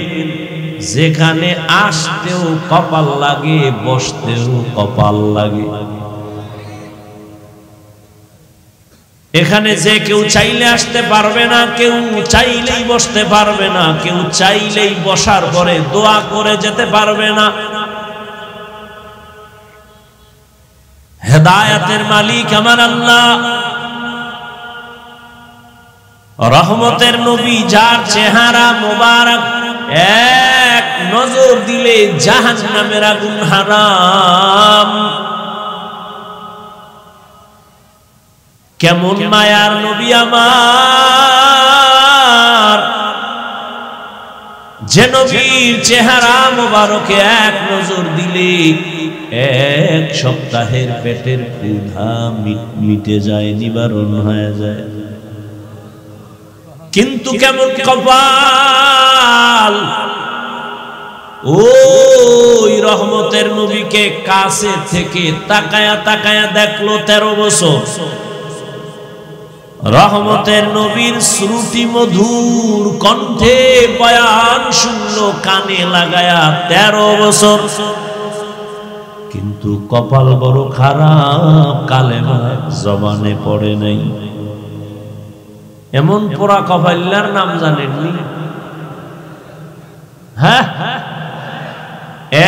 যেখানে আসতেও কপাল লাগে, বসতেও কপাল লাগে। এখানে যে কেউ চাইলে আসতে পারবে না, কেউ চাইলেই বসতে পারবে না, কেউ চাইলেই বসার পরে দোয়া করে যেতে পারবে না। হেদায়েতের মালিক আমার আল্লাহ, রহমতের নবী, যার চেহারা মোবারক এক নজর দিলে জাহান্নামের আগুন হারাম। কেমন মায়ার নবী আমার, যে নবীর চেহারা মোবারকে এক নজর দিলে এক সপ্তাহের পেটের ক্ষুধা মিটে যায়, নিবারণ হয়ে যায়। কিন্তু কেমন কপাল, ওই রহমতের নবীকে কাছে থেকে তাকায়া তাকায়া দেখলো 13 বছর। রহমতের নবীর শ্রুতি মধুর কণ্ঠে বয়ান শুনলো কানে লাগায়া 13 বছর। কিন্তু কপাল বড় খারাপ, কালেমা জবানে পড়ে নাই। এমন পোড়া কপাল্লার নাম জানেননি? হ্যাঁ,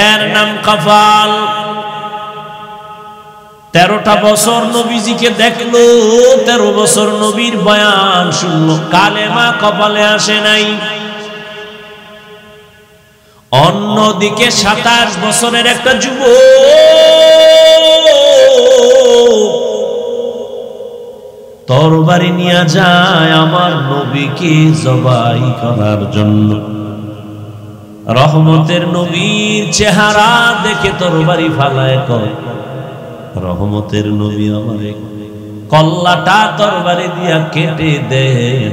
এর নাম কপাল। 13টা বছর নবীজিকে দেখলো, 13 বছর নবীর বয়ান শুনলো, কালেমা কপালে আসে নাই। অন্যদিকে 27 বছরের একটা যুবক তরবারি নিয়ে যায় আমার নবীকে জবাই করার জন্য। রহমতের নবীর চেহারা দেখে তরবারি ফালায় কয়, রহমতের নবী আমারে কল্লাটা তরবারি দিয়া কেটে দেন,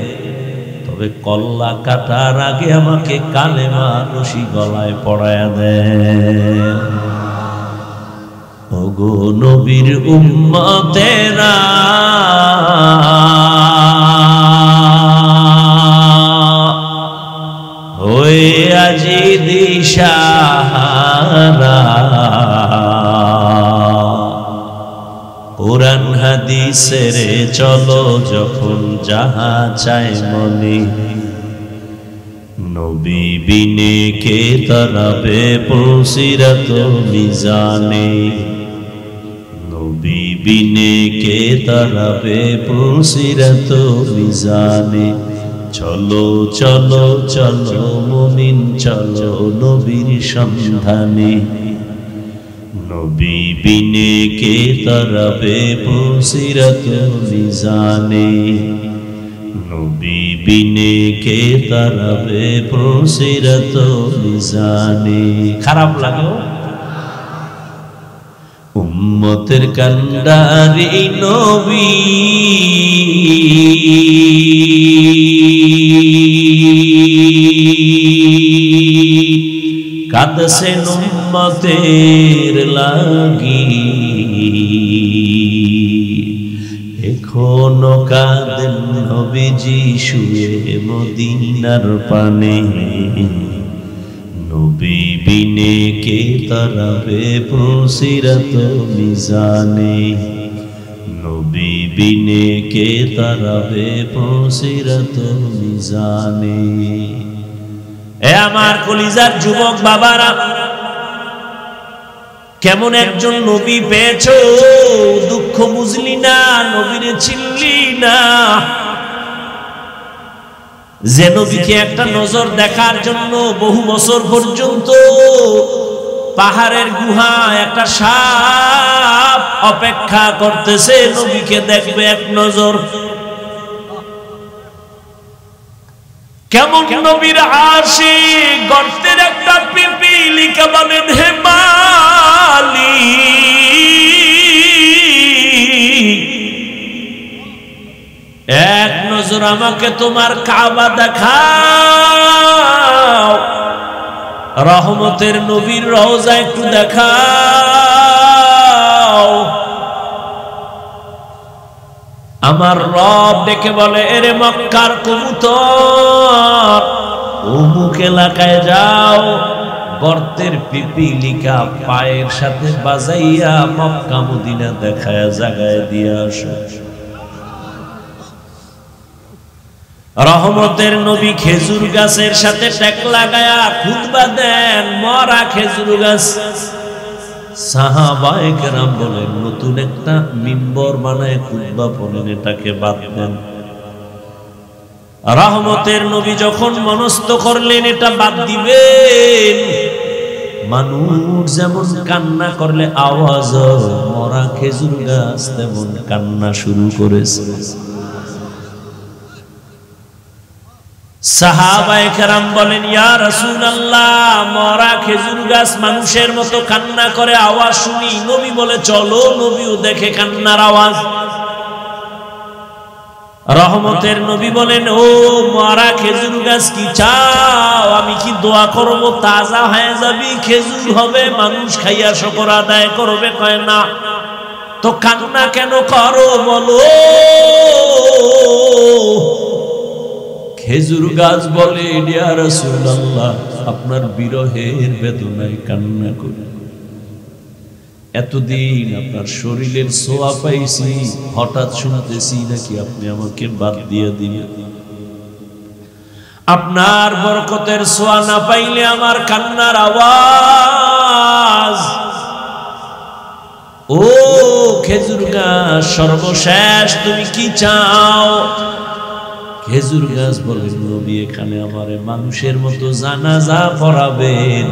তবে কল্লা কাটার আগে আমাকে কালেমা রশি গলায় পড়ায়া দেন। ওগো নবীর উম্মতেরা, হয়ে আজি দিশাহারা, কোরআন হাদিসের চলো যখন যাহা চায় মনে, নবী বিনে কে তরাবে পুসিরাত মিজানে, নবী বিনে কে তরাবে পুসিরাত মিজানে। চলো চলো চলো মুমিন চলো নবীর সন্ধানে, নবী বিনে কে তরাবে পুসিরাত মিজানে, নবী বিনে কে তরাবে পুসিরাত মিজানে। খারাপ লাগে? উম্মতের কান্ডারি নবী, কাঁদছেন উম্মতের লাগি, এখনো কাঁদেন নবীজি শুয়ে মদিনার পানে, নবী বিনে কে তরাবে পুসিরাত মিজানে, নবী বিনে কে তরাবে পুসিরাত মিজানে। এ আমার কলিজার যুবক বাবারা, কেমন একজন নবী পেয়েছো, দুঃখ বুঝলি না, নবীরে চিনলি না। যে নবীকে একটা নজর দেখার জন্য বহু বছর পর্যন্ত পাহাড়ের গুহা একটা সাপ অপেক্ষা করতেছে, নবীকে দেখবে এক নজর। কেমন নবীর আশিক, গর্তের একটা পিপিলিকা বলেন হে মালিক, এক নজর আমাকে তোমার কাবা দেখাও, রহমতের নবীর রওজা একটু দেখাও। আমার রব ডেকে বলে, এরে মক্কার কবুতর, অমুক এলাকায় যাও, গর্তের পিপিলিকা পায়ের সাথে বাজাইয়া মক্কা মদিনা দেখায় জাগায় দিয়ে আসো। রহমতের নবী খেজুর গাছের সাথে টেক লাগায়া খুতবা দেন, মরা খেজুর গাছ। সাহাবায়ে কেরাম বলেন নতুন একটা মিম্বর বানায় খুতবা পড়েন, এটাকে বাদ দেন। রহমতের নবী যখন মনস্থ করলেন এটা বাদ দিবেন, মানুষ যেমন কান্না করলে আওয়াজ হয়, মরা খেজুর গাছ তেমন কান্না শুরু করেছে। সাহাবায়ে কেরাম বলেন ইয়া রাসূলুল্লাহ, মরা খেজুর গাছ মানুষের মতো কান্না করে, আওয়াজ শুনি। নবী বলে চলো, নবীও দেখে কান্নার আওয়াজ। রহমতের নবী বলেন ও মরা খেজুর গাছ কি চাও, আমি কি দোয়া করব তাজা হয়ে যাবি, খেজুর হবে, মানুষ খাইয়া শুকর আদায় করবে? কয় না। তো কান্না কেন করো বলো? খেজুর গাছ বলে ইয়া রাসূলুল্লাহ, আপনার বিরহের বেদনায় কান্না করি। এতদিন আপনার শরীরের ছোঁয়া পাইছি, হঠাৎ শুনতেছি নাকি আপনি আমাকে বাদ দিয়ে দিলেন। আপনার বরকতের ছোঁয়া না পাইলে আমার কান্নার আওয়াজ। ও খেজুর গাছ, সর্বশেষ তুমি কি চাও? খেজুর গাছ বলেন নবী, এখানে আমারে মানুষের মতো জানাজা পড়াবেন,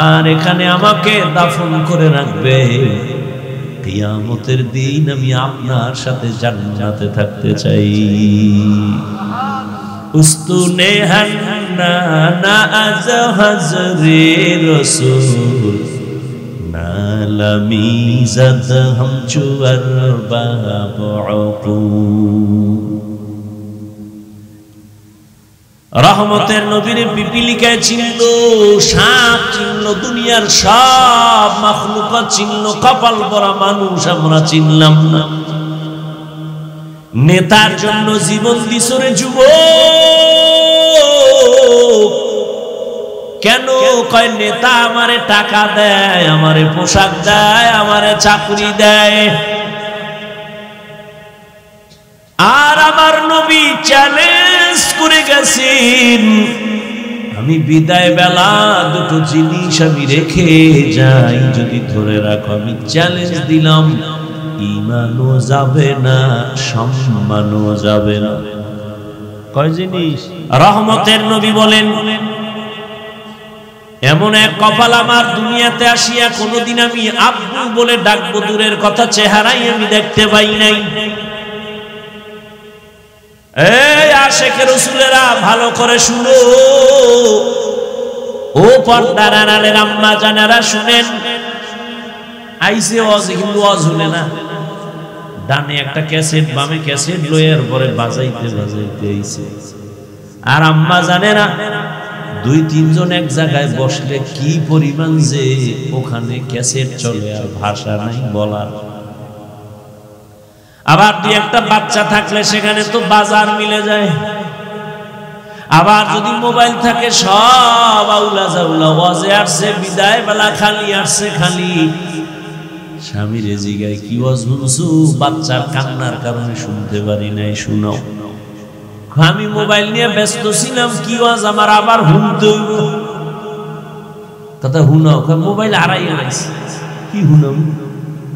আর এখানে আমাকে দাফন করে রাখবেন। কিয়ামতের দিন আমি আপনার সাথে জান্নাতে থাকতে চাই। উস্তুনে হান্না আজ হজরে রসূল, নালামি জাদ হাম চুয়ার বাবু। রহমতের নবীর পিপিলিকায় চিনল, সাপ চিনল, দুনিয়ার সব মাখলুকাত চিনল, কপাল পরা মানুষ আমরা চিনলাম না। নেতার জন্য জীবন দিছরে যুবক। কেন? কয় নেতা আমারে টাকা দেয়, আমারে পোশাক দেয়, আমারে চাকরি দেয়, আর আমার নবী চ্যালেঞ্জ করে গেছেন, আমি বিদায় বেলা দুটো জিনিস আমি রেখে যাই, যদি ধরে রাখো। আমি চ্যালেঞ্জ দিলাম, ঈমানও যাবে না, সম্মানও যাবে না। কয় জিনিস? রহমতের নবী বলেন এমন এক কপাল আমার দুনিয়াতে আসিয়া কোনোদিন আমি আব্বু বলে ডাকবো, দূরের কথা চেহারাই আমি দেখতে পাই নাই। এই আশেকে রাসূলেরা ভালো করে শুনো, ও পর্দার আড়ালের আম্মা জানেরা শুনেন। আইসে ওয়াজ, কিন্তু ওয়াজ হলে না, ডানে একটা ক্যাসেট, বামে ক্যাসেট লয়ের পরে বাজাইতে বাজাইতে আইছে। আর আম্মা জানেরা দুই তিনজন এক জায়গায় বসলে কি পরিমাণ যে ওখানে ক্যাসেট চলে, আর ভাষা নাই বলার। আবার দুই একটা বাচ্চা থাকলে সেখানে তো বাজার মিলে যায়। আবার যদি মোবাইল থাকে সব আউলা জাউলা, ওয়াজে আসছে বিদায় বেলা খালি আসছে খালি। স্বামীর জিগায় কি ওয়াজ শুনছো? বাচ্চার কান্নার কারণে শুনতে পারি নাই, শুনাও। আমি মোবাইল নিয়ে ব্যস্ত ছিলাম, কি ওয়াজ আমার আবার শুনতে হইব। কথা শুনাও, মোবাইল হারাই আনাইছে, কি শুনাম?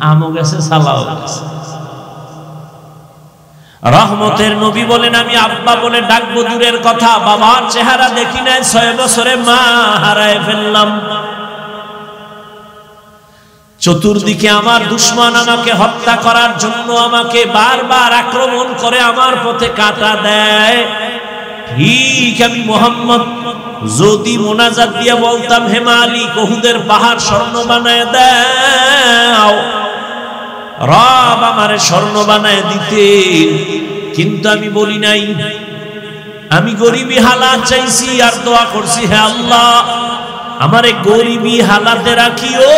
আমও গেছে, সালাও গেছে। রহমতের নবী বলেন আমি আব্বা বলে ডাকবো, দূরের কথা বাবার চেহারা দেখি নাই, 6 বছরে মা হারায় ফেললাম। চতুর্দিকে আমার দুশমন আমাকে হত্যা করার জন্য আমাকে বারবার আক্রমণ করে, আমার পথে কাঁটা দেয়। ঠিক আমি মুহাম্মদ যদি মোনাজাত দিয়া বলতাম, হে মালিক উহুদের পাহাড় স্বর্ণ বানায় দাও, রব আমারে স্বর্ণ বানায় দিতেন, কিন্তু আমি বলি নাই। আমি গরিবী হালাত চাইছি আর দোয়া করছি, হে আল্লাহ আমারে গরিবী হালাতে রাখিও,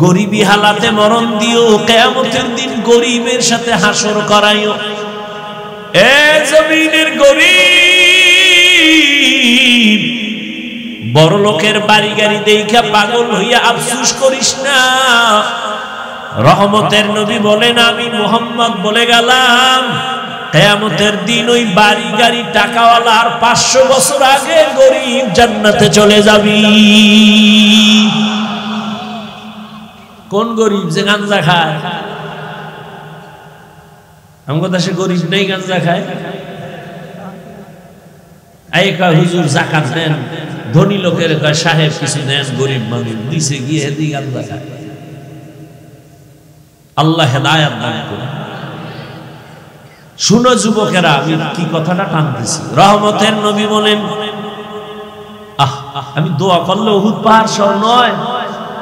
গরিবী হালাতে মরণ দিও, কিয়ামতের দিন গরিবের সাথে হাসর করাইও। এ জমিনের গরিব, বড় লোকের বাড়ি গাড়ি দেখা পাগল হইয়া আফসোস করিস না। রহমতের নবী বলেন, আমি মুহাম্মদ বলে গেলাম কিয়ামতের দিন ওই বাড়ি গাড়ি টাকাওয়ালা আর 500 বছর আগে গরিব জান্নাতে চলে যাবি। কোন গরিব? যে গাঁজা খায়। আমগো দেশে গরিব নেই গাঁজা খায়। এই কয় হুজুর যাকাত দেন, ধনী লোকের কয় সাহেব কিছু দেন, গরিব মানুষ দিছে গিয়ে হেদি গাঁজা খায়। আল্লাহ হেদায়েত দান করুন। শুনো যুবকেরা, আমি কি কথাটা টানতেছি। রহমতের নবী বলেন, আমি দোয়া করলে উহুদ পাহাড় সর নয়,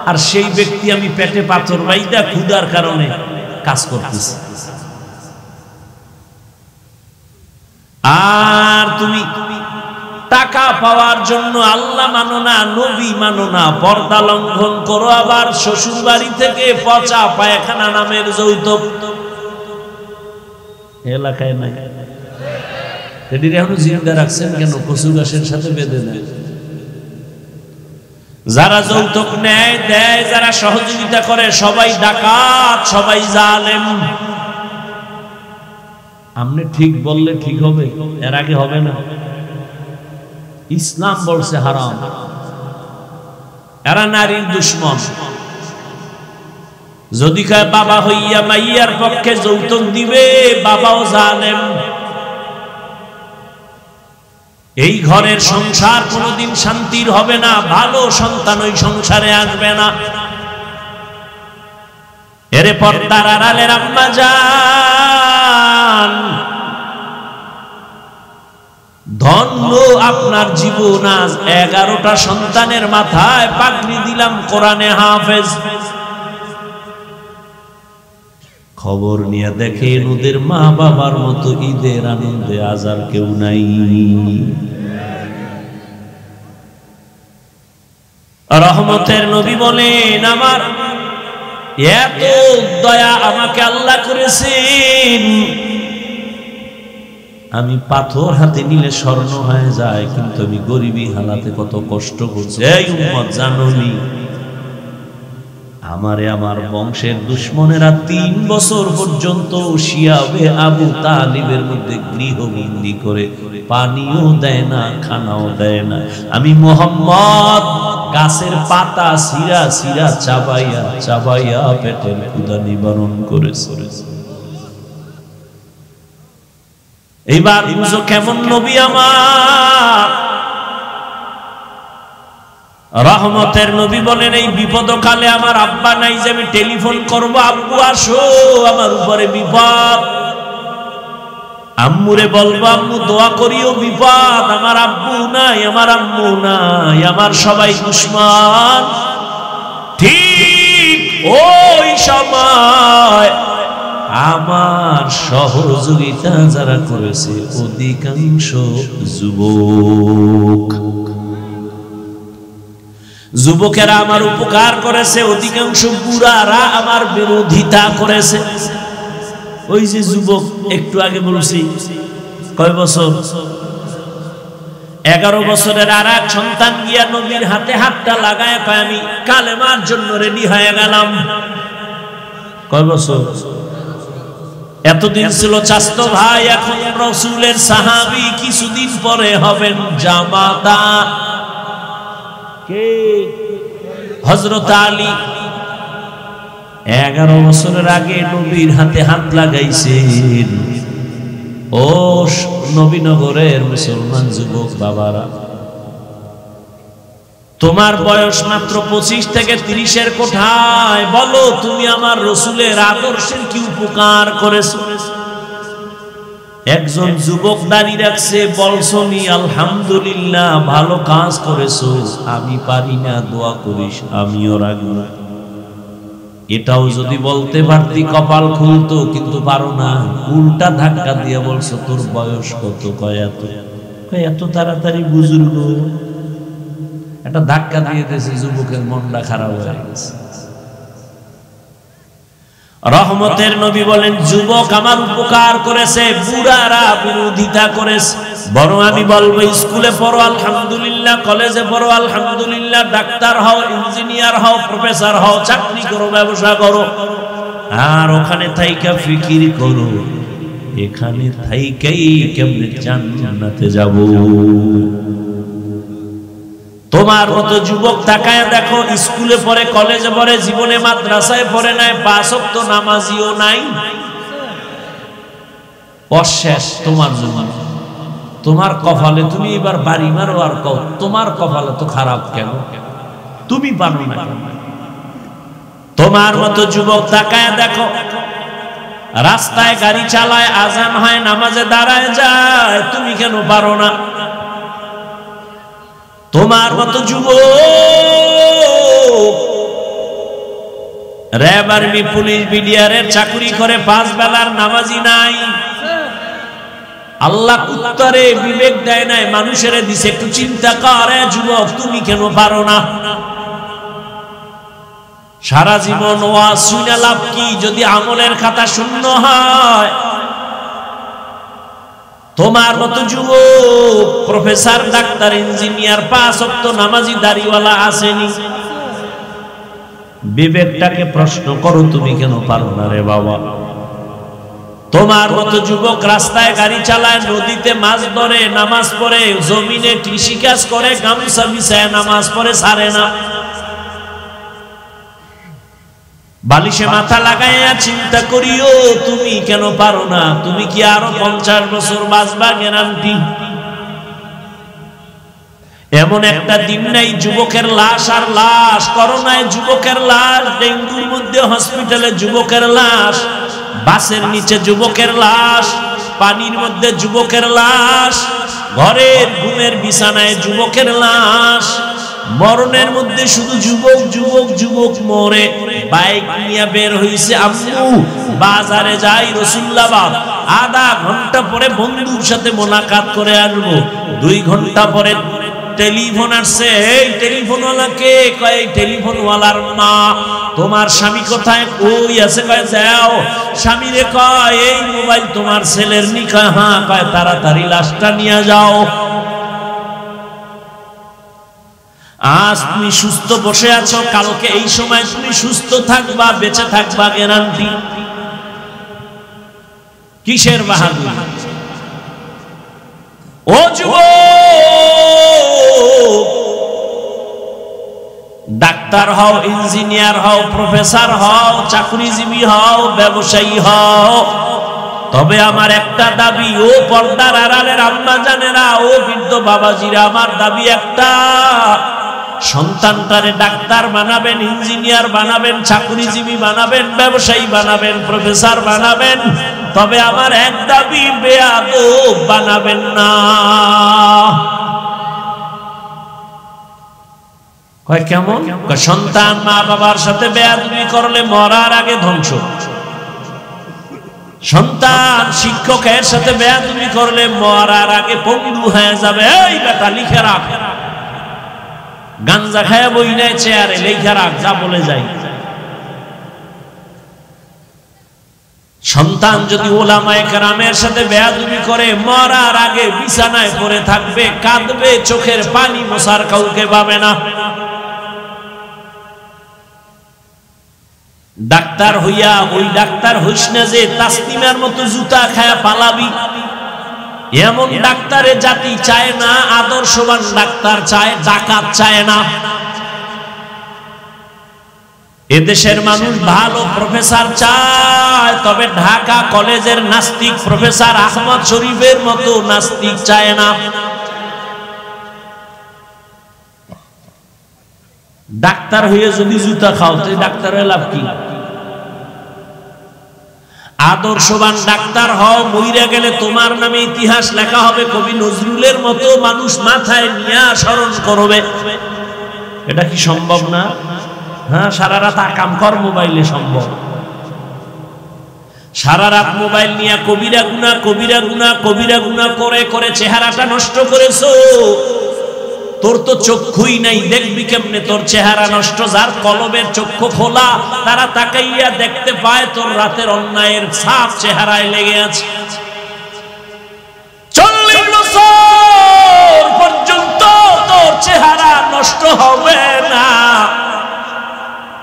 আর সেই ব্যক্তি আমি পেটে পাথর বাইদা ক্ষুধার কারণে কাজ করতেছি, আর তুমি টাকা পাওয়ার জন্য আল্লাহ মানো না, নবী মানো না, পর্দা লঙ্ঘন করো, আবার শ্বশুর বাড়ি থেকে পচা পায়খানা নামের যৌতুক এলাকায় নাই। এটি এখন জিন্দা রাখছেন কেন? কচু গাছের সাথে বেঁধে নেয়। যারা যৌতুক নেয় দেয়, যারা সহযোগিতা করে, সবাই ডাকাত, সবাই জালেম। আপনি ঠিক বললে ঠিক হবে, এর আগে হবে না। ইসলাম বলছে হারাম। এরা নারীর দুশ্মন। যদি কয় বাবা হইয়া মাইয়ার পক্ষে যৌতুক দিবে, বাবাও জালেম। এই ঘরের সংসার কোনোদিন শান্তির হবে না, ভালো সন্তান ওই সংসারে আসবে না। এরে পর্দার আড়ালের আম্মা জান, ধন্য আপনার জীবন। আজ 11টা সন্তানের মাথায় পাগড়ি দিলাম, কোরআনে হাফেজ। খবর নিয়ে দেখেন ওদের মা বাবার মতো ঈদের আনন্দে আজ আর কেউ নাই। রহমতের নবী বলেন, আমার এত দয়া আমাকে আল্লাহ করেছেন, আমি পাথর হাতে নিলে স্বর্ণ হয়ে যায়, কিন্তু আমি গরিবী হালাতে কত কষ্ট করছি। এই উম্মত জানোনি, আমারে আমার বংশের দুশ্মনেরা 3 বছর পর্যন্ত শিয়াবে আবু তালিবের মধ্যে গৃহবন্দী করে পানিও দেয় না, খানাও দেয় না। আমি মুহাম্মদ গাছের পাতা সিরা সিরা চাবাইয়া চাবাইয়া পেটের ক্ষুধা নিবারণ করেছি। এইবার বুঝো কেমন নবী আমার। রহমতের নবী বলেন, এই বিপদকালে আমার আব্বা নাই যে আমি টেলিফোন করবো, আব্বু আসো আমার উপরে বিপদ। আম্মুরে বলবো আম্মু দোয়া করিও, বিপদ। আমার আব্বু নাই, আমার আম্মু নাই, আমার সবাই দুশমন। ঠিক ওই সময় আমার সহযোগিতা যারা করেছে অধিকাংশ যুবক। যুবকেরা আমার উপকার করেছে, অধিকাংশ বুড়ারা আমার বিরোধিতা করেছে। ওই যে যুবক একটু আগে বলছি, কয় বছর? 11 বছরের আর এক সন্তান গিয়া নবীর হাতে হাতটা লাগায় কয়, আমি কালেমার জন্য রেডি হয়ে গেলাম। কয় বছর? এতদিন ছিল চাচতো ভাই, এখন রাসূলের সাহাবী, কিছুদিন পরে হবেন জামাতা। কে? হযরত আলী। 11 বছরের আগে নবীর হাতে হাত লাগাইছেন। ও নবীনগরের মুসলমান যুবক বাবারা, তোমার বয়স মাত্র 25 থেকে 30-এর কোঠায়। বলো তুমি আমার রাসূলের আদর্শের কি উপকার করেছো? একজন যুবক দাঁড়িয়ে রাখছে, বলছনি আলহামদুলিল্লাহ ভালো কাজ করেছো, আমি পারি না, দোয়া করিস, আমিও রাখবো। এটাও যদি বলতে পারতি কপাল খুলতো, কিন্তু পারো না। উল্টা ধাক্কা দিয়ে বলছো তোর বয়স কত? কয় এত। এত তাড়াতাড়ি বুজুর্গ? একটা ধাক্কা দিয়ে দিয়েছে, যুবকের মনটা খারাপ হয়ে গেছে। রহমতের নবী বলেন, যুবক আমার উপকার করেছে, বুড়ারা বিরোধিতা করেছে। বরং আমি বলবো, স্কুলে পড়ো আলহামদুলিল্লাহ, কলেজে পড়ো আলহামদুলিল্লাহ, ডাক্তার হও, ইঞ্জিনিয়ার হও, প্রফেসর হও, চাকরি করো, ব্যবসা করো, আর ওখানে থাইকা ফিকির করো এখানে থাইকাই কেমনে জান্নাতে যাব। তোমার মতো যুবক তাকায় দেখো, স্কুলে পড়ে, কলেজে পড়ে, জীবনে মাদ্রাসায় পড়ে নাই, 5 ওয়াক্ত নামাজিও নাই, অশেষ তোমার জন্য। তোমার কপালে তুমি এবার বাড়ি মারো আর কও তোমার কপালে তো খারাপ কেন, তুমি পারো না। তোমার মতো যুবক তাকায় দেখো, রাস্তায় গাড়ি চালায়, আজান হয়, নামাজে দাঁড়ায় যায়, তুমি কেন পারো না? তোমার মতো যুবক র্যাব, আর্মি, পুলিশ, বিডিআরের চাকরি করে, 5 বেলার নামাজি নাই। আল্লাহ কুত্তারে বিবেক দেয় নাই, মানুষের দিছে, একটু চিন্তা করে যুবক তুমি কেন পারো না? সারা জীবন ওয়াজ শুনে লাভ কি যদি আমলের খাতা শূন্য হয়? তোমার মতো যুবক প্রফেসর, ডাক্তার, ইঞ্জিনিয়ার, 5 ওয়াক্ত নামাজি দাড়িওয়ালা আসেনি। বিবেকটাকে প্রশ্ন করো তুমি কেন পারো না রে বাবা? তোমার মতো যুবক রাস্তায় গাড়ি চালায়, নদীতে মাছ ধরে, নামাজ পড়ে, জমিনে কৃষিকাজ করে, গামছা বিছায় নামাজ পড়ে, ছাড়ে না। বালিশে মাথা লাগাইয়া চিন্তা করিও তুমি কেন পারো না? তুমি কি আরো 50 বছর বাঁচবা গ্যারান্টি? এমন একটা দিন নাই যুবকের লাশ আর লাশ, করোনায় যুবকের লাশ, ডেঙ্গুর মধ্যে হসপিটালে যুবকের লাশ, বাসের নিচে যুবকের লাশ, পানির মধ্যে যুবকের লাশ, ঘরের ঘুমের বিছানায় যুবকের লাশ। মরণের মধ্যে শুধু যুবক যুবক যুবক মরে। বাইক নিয়ে বের হইছে আম্মু, বাজারে যাই রসুল্লাবাদ, আধা ঘন্টা পরে বন্ধুর সাথে মোলাকাত করে আসবো। 2 ঘন্টা পরে টেলিফোন আসছে, এই টেলিফোনওয়ালাকে? কয় টেলিফোনওয়ালার মা। তোমার স্বামী কোথায়? কই আছে? কয় যাও। স্বামীরে কয় এই মোবাইল তোমার ছেলের নি? কয় হ্যাঁ। কয় তাড়াতাড়ি লাশটা নিয়ে যাও। আজ তুমি সুস্থ বসে আছো, কালকে এই সময় তুমি সুস্থ থাকবা, বেঁচে থাকবা গ্যারান্টি? কিসের বাহাদুরি? ও যুবক, ডাক্তার হও, ইঞ্জিনিয়ার হও, প্রফেসর হও, চাকরিজীবী হও, ব্যবসায়ী হও, তবে আমার একটা দাবি, ও পর্দার আড়ালের আম্মা জানেরা, ও বৃদ্ধ বাবাজিরা, আমার দাবি একটা, সন্তানটারে ডাক্তার বানাবেন, ইঞ্জিনিয়ার বানাবেন, চাকরিজীবী বানাবেন, ব্যবসায়ী বানাবেন, প্রফেসর বানাবেন, তবে আমার এক দাবি, বেয়াদব বানাবেন না। কয় কেমন? সন্তান মা বাবার সাথে বেয়াদবি করলে মরার আগে ধ্বংস। সন্তান শিক্ষকের সাথে বেয়াদবি করলে মরার আগে পঙ্গু হয়ে যাবে। এই বেটা লিখে রাখ, গাঞ্জা খায়া বই নাই চেয়ারে, লেখা রাখ, যা বলে যাই। সন্তান যদি ওলামায়ে কেরামের সাথে বেয়াদবি করে মরার আগে বিছানায় পড়ে থাকবে, কাঁদবে, চোখের পানি মোছার কাউকে পাবে না। ডাক্তার হইয়া ওই ডাক্তার হইস না যে তাসলিমার মতো জুতা খায়া পালাবি, এমন ডাক্তারে জাতি চায় না। আদর্শবান ডাক্তার চায়, ডাকাত চায় না। এদেশের মানুষ ভালো প্রফেসর চায়, তবে ঢাকা কলেজের নাস্তিক প্রফেসর আহমদ শরীফের মতো নাস্তিক চায় না। ডাক্তার হয়ে যদি জুতা খাও তো ডাক্তার হয়ে লাভ কি? আদর্শবান ডাক্তার হও, মইরা গেলে তোমার নামে ইতিহাস লেখা হবে। কবি নজরুলের মতো মানুষ মাথায় নিয়ে স্মরণ করবে। এটা কি সম্ভব না? হ্যাঁ, সারা রাত আকাম কর মোবাইলে সম্ভব। সারা রাত মোবাইল নিয়ে কবিরা গুনাহ, কবিরা গুনাহ, কবিরা গুনাহ করে করে চেহারাটা নষ্ট করেছো। তোর তো চক্ষুই নাই, দেখবি কেমনে তোর চেহারা নষ্ট? যার কলবের চক্ষু খোলা, তারা তাকাইয়া দেখতে পায় তোর রাতের অন্যায়ের ছাপ চেহারায় লেগে আছে। 40 বছর পর্যন্ত তোর চেহারা নষ্ট হবে না।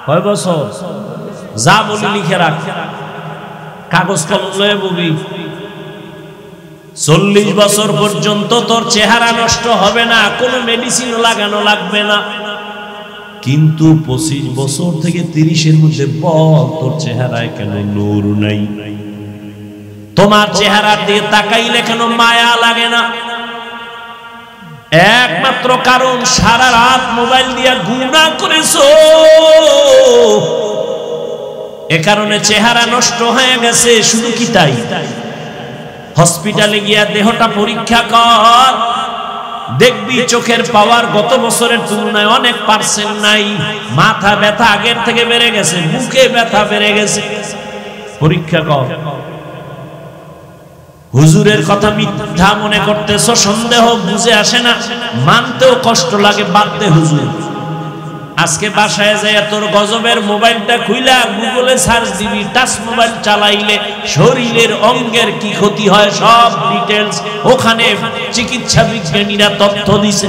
কয় বছর? যা বলি লিখে রাখ, কাগজ কলম লয়ে ববি। 40 বছর পর্যন্ত তোর চেহারা নষ্ট হবে না, কোনো মেডিসিন লাগানো লাগবে না। কিন্তু 25 বছর থেকে 30-এর মধ্যে বল তোর চেহারায় কেন নূর নাই? তোমার চেহারা দিয়ে তাকাইলে কেন মায়া লাগে না? একমাত্র কারণ সারা রাত মোবাইল দিয়ে গুনাহ করেছো, এ কারণে চেহারা নষ্ট হয়ে গেছে। শুধু কি তাই? হসপিটালে গিয়া দেহটা পরীক্ষা কর, দেখবি চোখের পাওয়ার গত বছরের তুলনায় অনেক পার্সেন্ট নাই। মাথা ব্যথা আগের থেকে বেড়ে গেছে, বুকে ব্যথা বেড়ে গেছে। পরীক্ষা কর। হুজুরের কথা মিথ্যা মনে করতেছো, সন্দেহ বুঝে আসে না, মানতেও কষ্ট লাগে, বাদ দে হুজুর। আজকে বাসায় যায় তোর গজবের মোবাইলটা খুইলা গুগলে সার্চ দিবি, টাচ মোবাইল চালাইলে শরীরের অঙ্গের কি ক্ষতি হয় সব ডিটেইলস ওখানে চিকিৎসা বিজ্ঞানীরা তথ্য দিছে।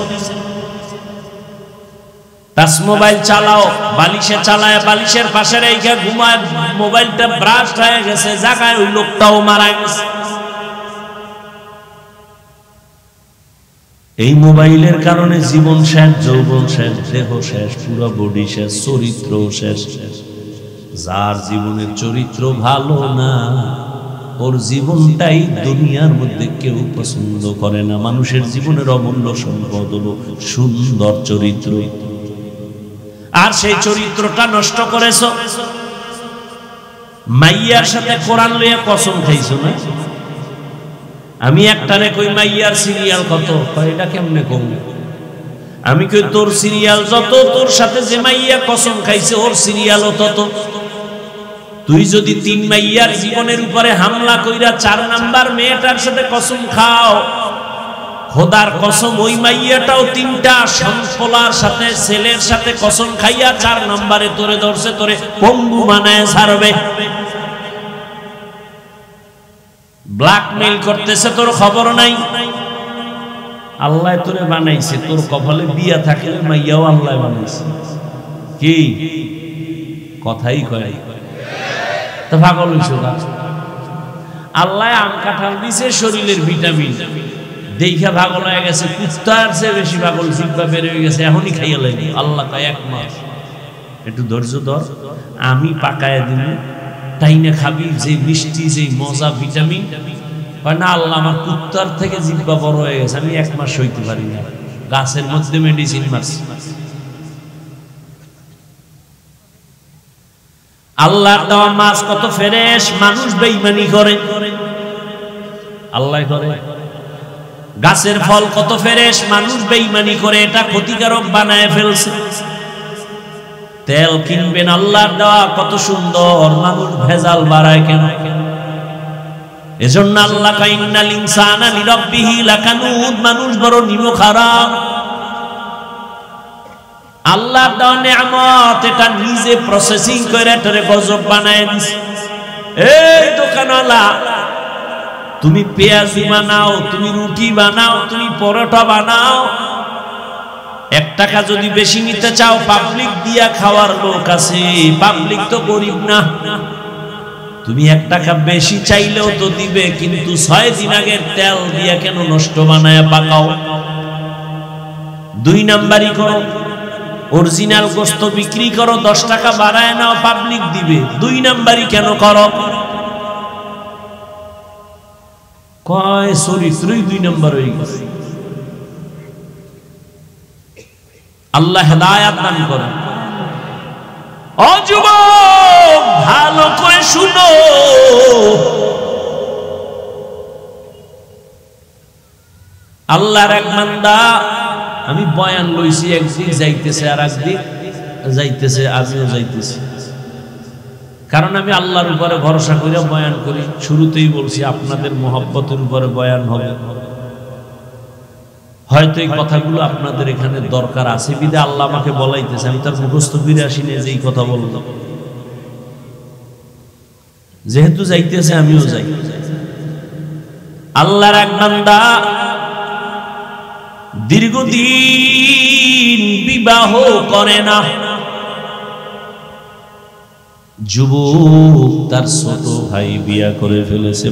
টাচ মোবাইল চালাও, বালিশে চালায় বালিশের পাশে রেখে ঘুমায়, মোবাইলটা ব্রাশ হয়ে গেছে জায়গায়, ওই লোকটাও মারা গেছে। এই মোবাইলের কারণে জীবন শেষ, যৌবন শেষ, দেহ শেষ, পুরো বডি শেষ, চরিত্র শেষ। যার জীবনের চরিত্র ভালো না, ওর জীবনটাই দুনিয়ার মধ্যে কেউ পছন্দ করে না। মানুষের জীবনের অমূল্য সম্পদ হলো সুন্দর চরিত্র, আর সেই চরিত্রটা নষ্ট করেছো। মাইয়ার সাথে কোরআন লইয়া কসম খাইছো না? আমি একটারে কই মাইয়ার সিরিয়াল কত, এটা কেমনে কম? আমি কই তোর সিরিয়াল যত, তোর সাথে যে মাইয়া কসম খাইছে ওর সিরিয়ালও তত। তুই যদি 3 মাইয়ার জীবনের উপরে হামলা কইরা 4 নাম্বার মেয়েটার সাথে কসম খাও, খোদার কসম ওই মাইয়াটাও 3টা সন্তানের সাথে ছেলের সাথে কসম খাইয়া 4 নাম্বারে তোরে ধরছে, তোরে পঙ্গু বানায় ছাড়বে। ব্ল্যাকমেইল করতেছে, তোর খবর নাই। আল্লাহ তোরে বানাইছে, তোর কপালে বিয়া থাকলে মাইয়াও আল্লাহ বানাইছে। কি কথাই কয় তো পাগল হইছো? আল্লাহ আম কাঁঠাল দিছে শরীরের ভিটামিন দেখা পাগল হয়ে গেছে, কুত্তার চেয়ে বেশি পাগল জিব্বা বের হয়ে গেছে, এখনই খাইয়া লাগবে। আল্লাহ কয় 1 মাস একটু ধৈর্য ধর, আমি পাকায় দিব, তাই না খাবি, যে মিষ্টি, যে মজা, ভিটামিন। না আল্লাহ আমার কুত্তার থেকে জিব্বা বড় হয়ে গেছে, আমি 1 মাস সইতে পারি না, গাছের মধ্যে মেডিসিন মারছি। আল্লাহর দেওয়া মাছ কত ফ্রেশ, মানুষ বেঈমানি করে, আল্লাহ করে। গাছের ফল কত ফ্রেশ, মানুষ বেঈমানি করে এটা ক্ষতিকারক বানায় ফেলছে। তেল কিনবেন আল্লাহর দেওয়া কত সুন্দর, মানুষ ভেজাল বাড়ায় কেন? এজন্য আল্লাহ কয় ইন্নাল ইনসানা লিরাব্বিহি লাকানুদ, মানুষ বড় নিমখারাম। আল্লাহর দেওয়া নিয়ামত এটা নিজে প্রসেসিং করে এটারে গজব বানায় দিছে। এই দোকানওয়ালা, তুমি পেঁয়াজি বানাও, তুমি রুটি বানাও, তুমি পরোটা বানাও, 1 টাকা যদি বেশি নিতে চাও, পাবলিক দিয়া খাওয়ার লোক আছে, পাবলিক তো গরিব না। তুমি 1 টাকা বেশি চাইলেও তো দিবে, কিন্তু 6 দিন আগের তেল দিয়া কেন নষ্ট বানায় পাকাও? 2 নাম্বারই করো, অরিজিনাল গোশত বিক্রি করো, 10 টাকা বাড়ায় নাও, পাবলিক দিবে। 2 নাম্বারই কেন করো? কয় চরিত্রই 2 নাম্বার হয়ে গেছে। আল্লাহ হেদায়েত দান করেন। ও যুবক, ভালো করে শুনো, আল্লাহর এক বান্দা, আমি বয়ান লইছি, একদিক যাইতেছে আর একদিক যাইতেছে, আমিও যাইতেছি, কারণ আমি আল্লাহর উপরে ভরসা করে বয়ান করি। শুরুতেই বলছি আপনাদের মহব্বতের উপরে বয়ান হবে, হয়তো এই কথাগুলো আপনাদের এখানে দরকার আছে বিদে আল্লাহ আমাকে বলাইতেছে, আমি তার মুখস্থ ফিরে আসি না যে এই কথা বলবো। যেহেতু যাইতেছে আমিও যাই। আল্লাহর এক বান্দা দীর্ঘদিন বিবাহ করে না, যুবক তার ছোট ভাই বিয়া করে ফেলেছে।